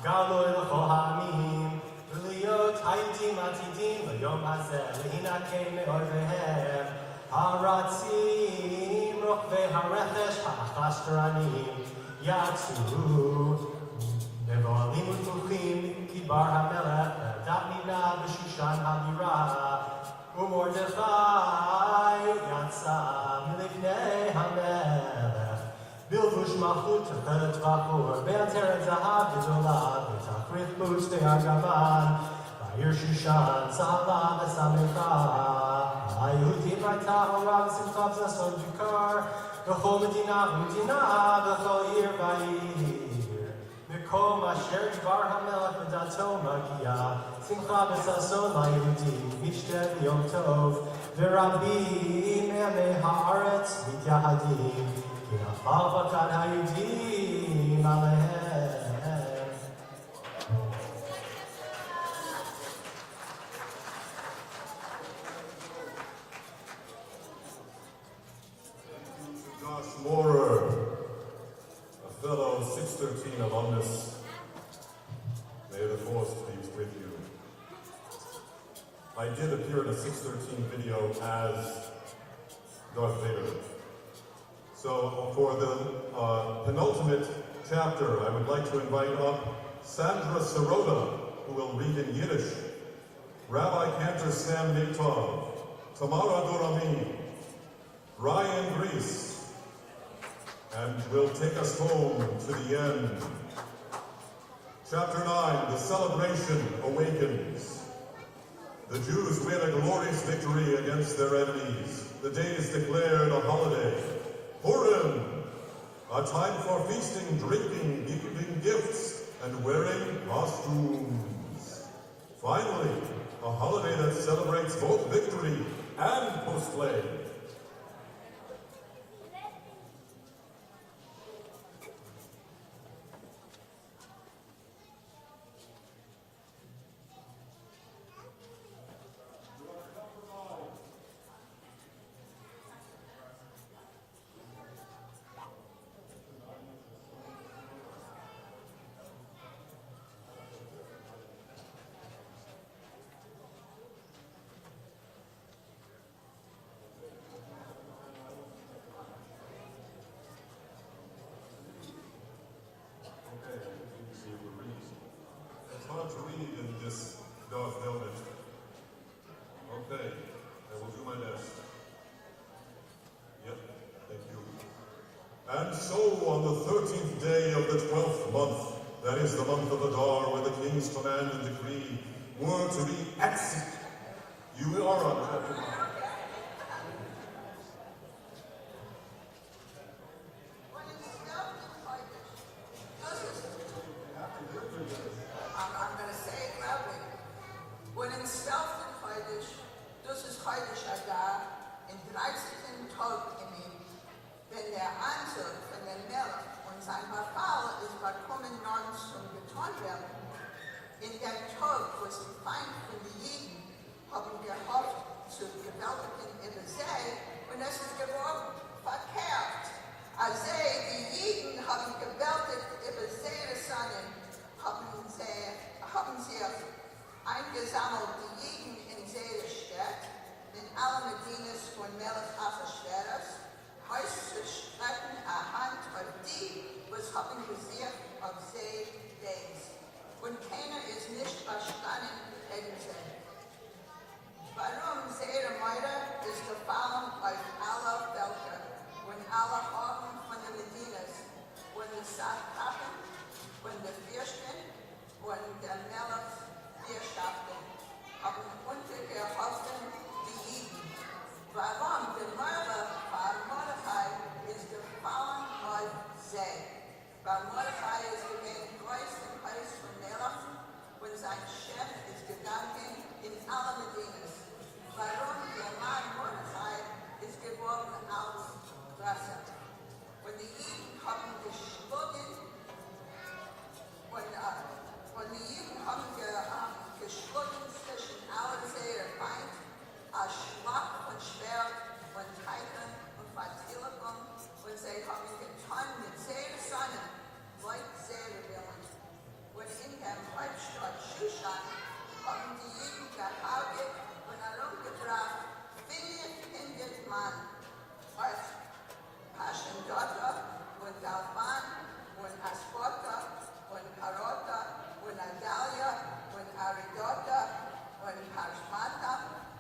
Galoi l'chol ha'amim V'liot hayudim atidim l'yom hazeh Lehinakei me'oivehem Haratzim rochvei harechesh ha'achashteranim Yatzu Nevo'alim u'tuchim Kibar hamelech V'adat nina b'shushan ha'bira U'mordechai yatsa milifnei hamelech Bilvush malchut techelet v'achor Be'ateret zahav gedola V'tachrith boots de'agavan V'ayir shushan tzala v'samecha Hayudim v'ayta hora v'simcha v'zason jikar V'chol medina u'mdina V'chol ir v'ayir Mekom asher dvar hamelech v'dato magia Simcha v'zason la'Yehudim Mishtet yom tov V'rabim me'amei ha'aretz mityahadim Ki nafal v'kad hayudim alehem Josh Moorer, a fellow 613 alumnus. May the force be with you. I did appear in a 613 video as Darth Vader. So for the penultimate chapter, I would like to invite up Sandra Sirota, who will read in Yiddish, Rabbi Cantor Sam Naitov, Tamara Dorami, Ryan Grease, and will take us home to the end. Chapter 9, the celebration awakens. The Jews win a glorious victory against their enemies. The day is declared a holiday. Purim, a time for feasting, drinking, giving gifts, and wearing costumes. Finally, a holiday that celebrates both victory and post-play. It's hard to read in this dark velvet. Okay, I will do my best. Yep, thank you. And so on the 13th day of the 12th month, that is the month of Adar, where the king's command and decree were to be executed. You are on chapter 9. I'm going to say it loudly. When in stealth and Chodesh, das ist Chodesh Adar, in 13. Tag im wenn der Anzug von dem Melech und sein Befehl ist bekommen non zum getan werden. In dem Tag, wo es die Feind von den Jeden haben gehofft zu gewaltigen Übersee und es ist geworden verkehrt. Als die Jiden haben gewaltigt Übersee Sonnen, haben sie eingesammelt, die Jiden in Seelestadt, in alle Medinas von Melech Achashverosh, heißt zu strecken Hand auf die, was haben gesehen auf See Days. Und keiner ist nicht verstanden gegen sie. Warum Seher Meide ist gefallen auf alle Völker und alle Horten von den Medinas, und die Satrapen, und die Fürsten, und der Melech Wirtschaften, haben untergeholfen die Jiden. Warum der Mörder von Mordechai ist gefallen auf sie? Weil Mordechai ist gewesen Kreuz im Haus von Melech und sein Chef ist gegangen in alle Medinas. Warum der Mann Mordechai ist geworden als Wasser. Und die Jiden haben geschlagen und die Jiden haben geschlagen zwischen allen Seherfeind, als Schlag und Schwert und Teichen und Vertilgung, und sie haben getan mit Sehersonne, like Seherwillen. Und in der Hauptstadt Shushan haben die Jiden gehaget und herumgebracht 400 Mann aus Pashendota und Dalman und Aspota und Karota und Adalia und Aridota und Hashmata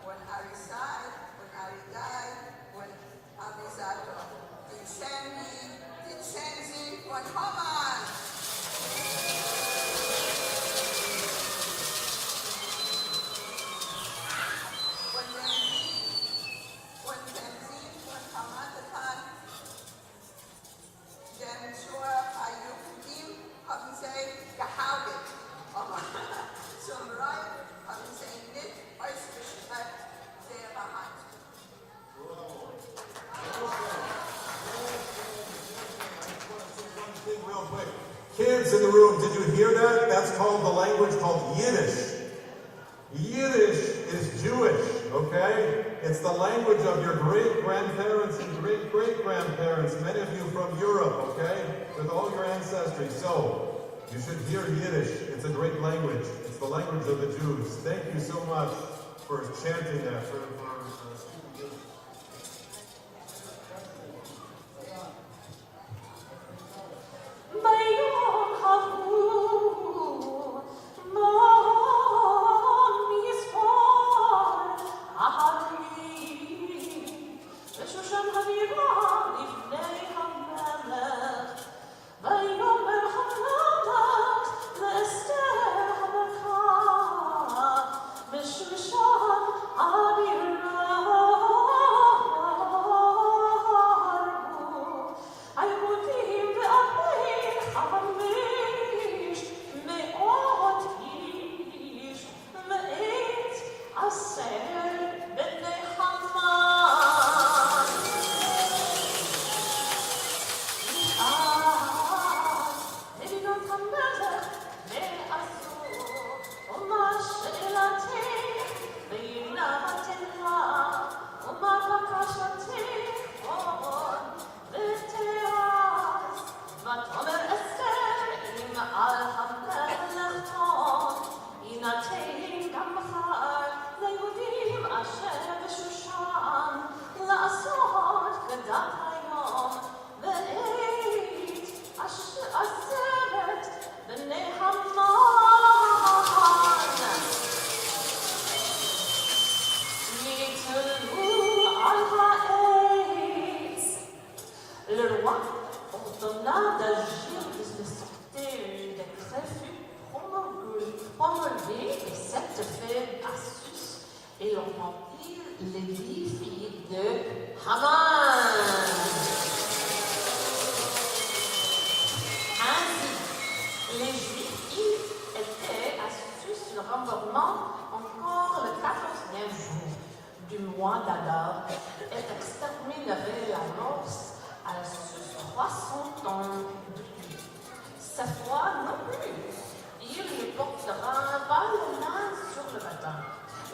und Arisai und Aridai und Abisato. Die Zensi von Haman. Und den Sieg von Hamatatan, denn zur Ayudim haben sie gehaget. Aber zum Reich haben sie nicht ausgestreckt, ihre Hand. Real quick. Kids in the room, did you hear that? That's called the language called Yiddish. Yiddish is Jewish, okay? It's the language of your great-grandparents and great-great-grandparents, many of you from Europe, okay? With all your ancestry. So, you should hear Yiddish. It's a great language. It's the language of the Jews. Thank you so much for chanting that, for speaking Yiddish.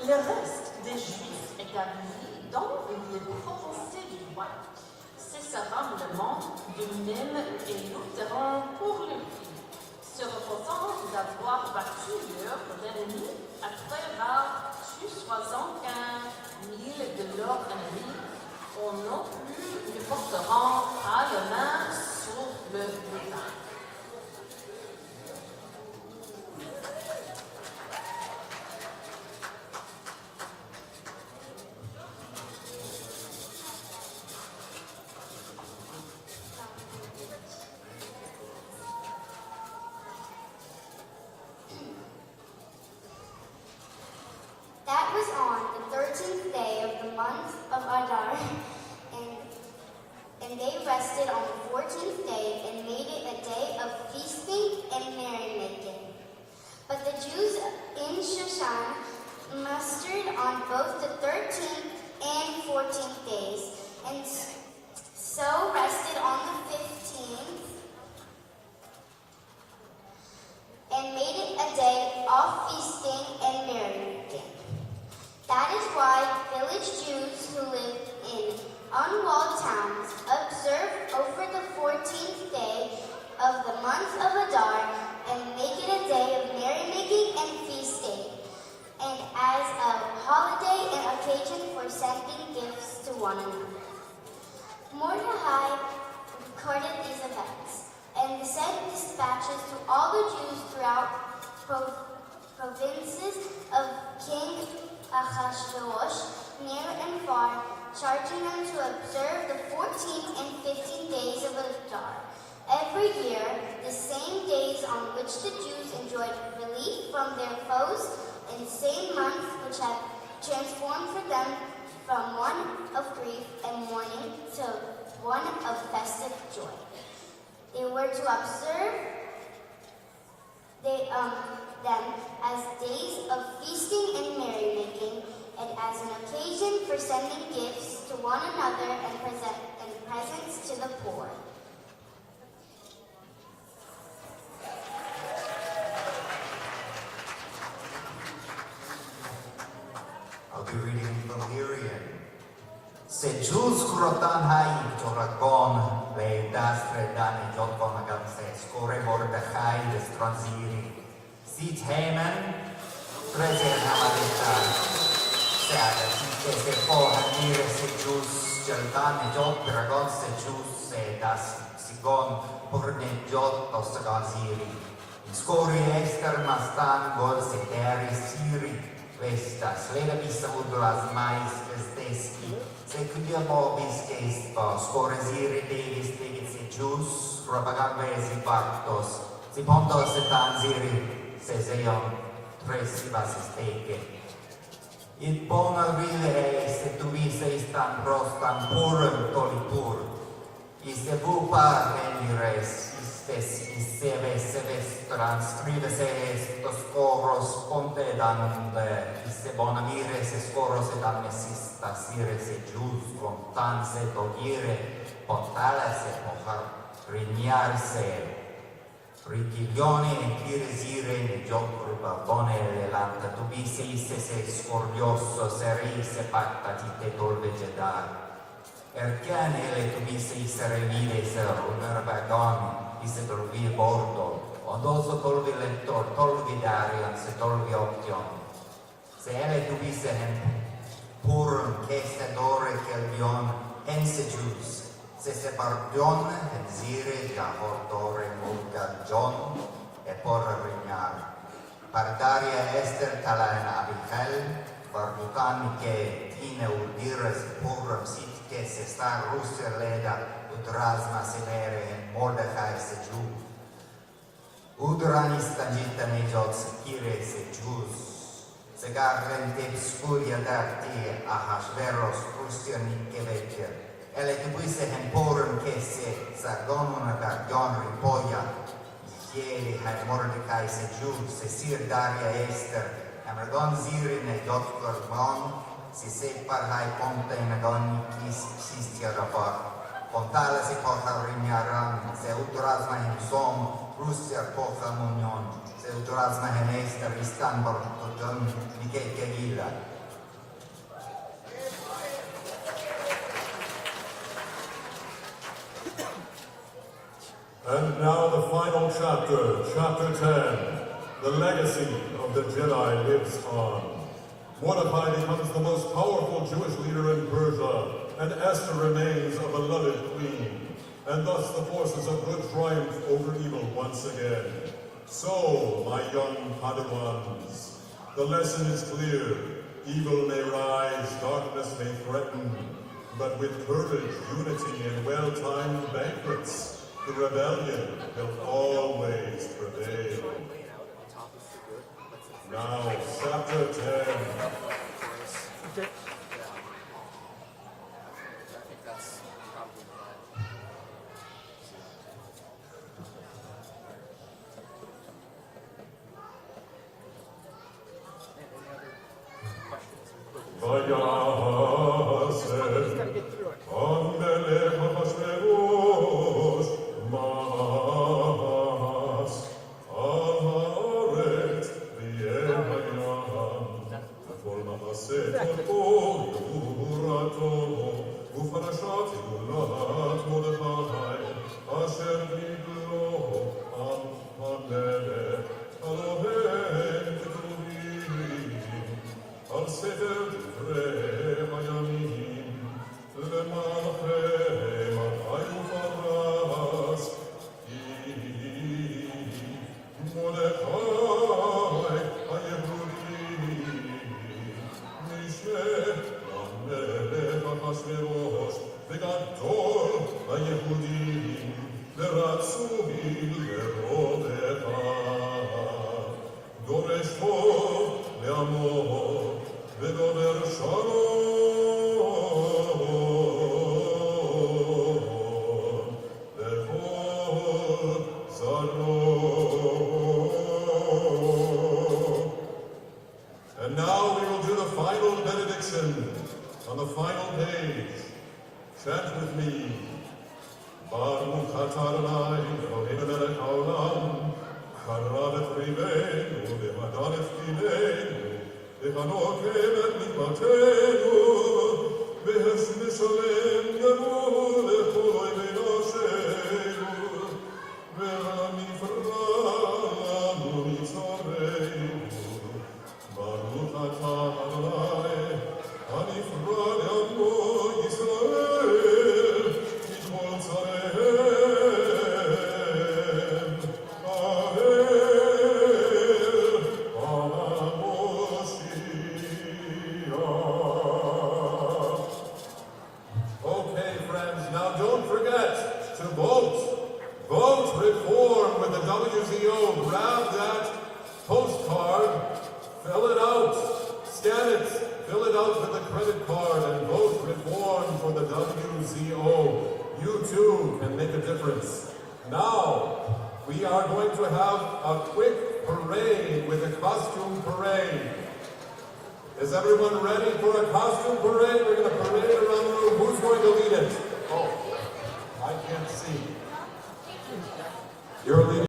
Le reste des Juifs établis dans les provinces du roi. Ces rassemblements de même et lutteront pour leur vie, se reposant d'avoir battu leur ennemi après avoir tué 75 000 de leurs ennemis. On non plus ne porteront pas la main sur le butin. That was on the 13th day of the month of Adar, and they rested on the 14th day and made it a day of feasting and merrymaking. But the Jews in Shushan mustered on both the 13th and 14th days, and so rested on the 15th and made it a day of feasting and merrymaking. That is why village Jews who live in unwalled towns observe over the 14th day of the month of Adar and make it a day of merrymaking and feasting, and as a holiday and occasion for sending gifts to one another. Mordecai recorded these events and sent dispatches to all the Jews throughout provinces of King Ahasuerus, near and far, charging them to observe the 14th and 15th days of Adar. Every year, the same days on which the Jews enjoyed relief from their foes, and same month which had transformed for them from one of grief and mourning to one of festive joy. They were to observe them as days of feasting and merrymaking, and as an occasion for sending gifts to one another and presents to the poor. I'll be reading from Lyrian. Se Jews kurotan hai toragon ve dastre dani jotkon agam se skore Mordechai des transiri. Sit hemen prezer hamarita. Se ada si se po hanire se Jews jeltani jot dragon se Jews se das sigon purne jot tostaganziri. Skori ester mastan gol se teri siri. Vestas, lega vista udras mais vesteski, se cudia mobis gesto, scoresire devis tegit se Jews, propagandesi pactos, si ponto se tanziri, se zeion tresivas isteke. It bona vile se tu vise istan prostan purum tolitur, iste vupa venires, se transcribe se estos coros ponte danunde, se bona mire se scoros et amnesista sire se Jews contan se togliere, pontale se pohar rignarse, richiglione e chiresire ne giocur barbone lelanta, tu bise isse se scorglioso, se rise pacta te tolve gedar. Erchian ele tu bise isse revide se runner vagon, isse tolvi bordo, ondoso tolvi lector, tolvi darian, se tolvi option. Se ele tu bise purum cheste dore kelvion, ense Jews, se pardion et zire ja hortore mulga John, e porra rignar. Pardaria ester talaen abicel, barbucani che tine udires purum sit che se sta Russia leda, udrasma severe en Mordechai se Jew. Udranis tangita nejot se kire se Jews. Se garren te scuria darti Ahasveros Rustiani Quebecer. Ele tu puise en porum che se sargonuna gardion ripoia. Ieri hai Mordechai se Jew, se sir daria ester, amergon zirin e dotcor mon, si separ hai ponte in agoni kistia rapar. Pontale si porta rignaran, se utrasma in som, Russia porta munion, se utrasma in ester istan bortoton, Michel Kevilla. And now the final chapter, chapter 10. The legacy of the Jedi lives on. Mordecai becomes the most powerful Jewish leader in Persia, and Esther remains a beloved queen. And thus the forces of good triumph over evil once again. So, my young Padawans, the lesson is clear. Evil may rise, darkness may threaten, but with courage, unity, and well-timed banquets, the rebellion will always prevail. Now, chapter 10. And now we will do the final benediction on the final page. Chant with me. Baruch atah Adonai, Eloheinu melech haolam, harav et ribeinu, v'hadar et kineinu, v'hanokem et mikvatenu, v'heshmish alem gemu lechol v'nosheinu, v'hanifra lanu mitzareinu. Baruch atah Adonai, hanifra le'amo Yisrael, michol tzarehem, ahel, ha-Moshiach. Okay, friends, now don't forget to vote. Vote reform with the WZO. Grab that postcard, fill it out, scan it, fill it out with a credit card, and vote reform for the WZO. You too can make a difference. Now, we are going to have a quick parade with a costume parade. Is everyone ready for a costume parade? We're going to parade around the room. Who's going to lead it? Oh, I can't see. You're leading.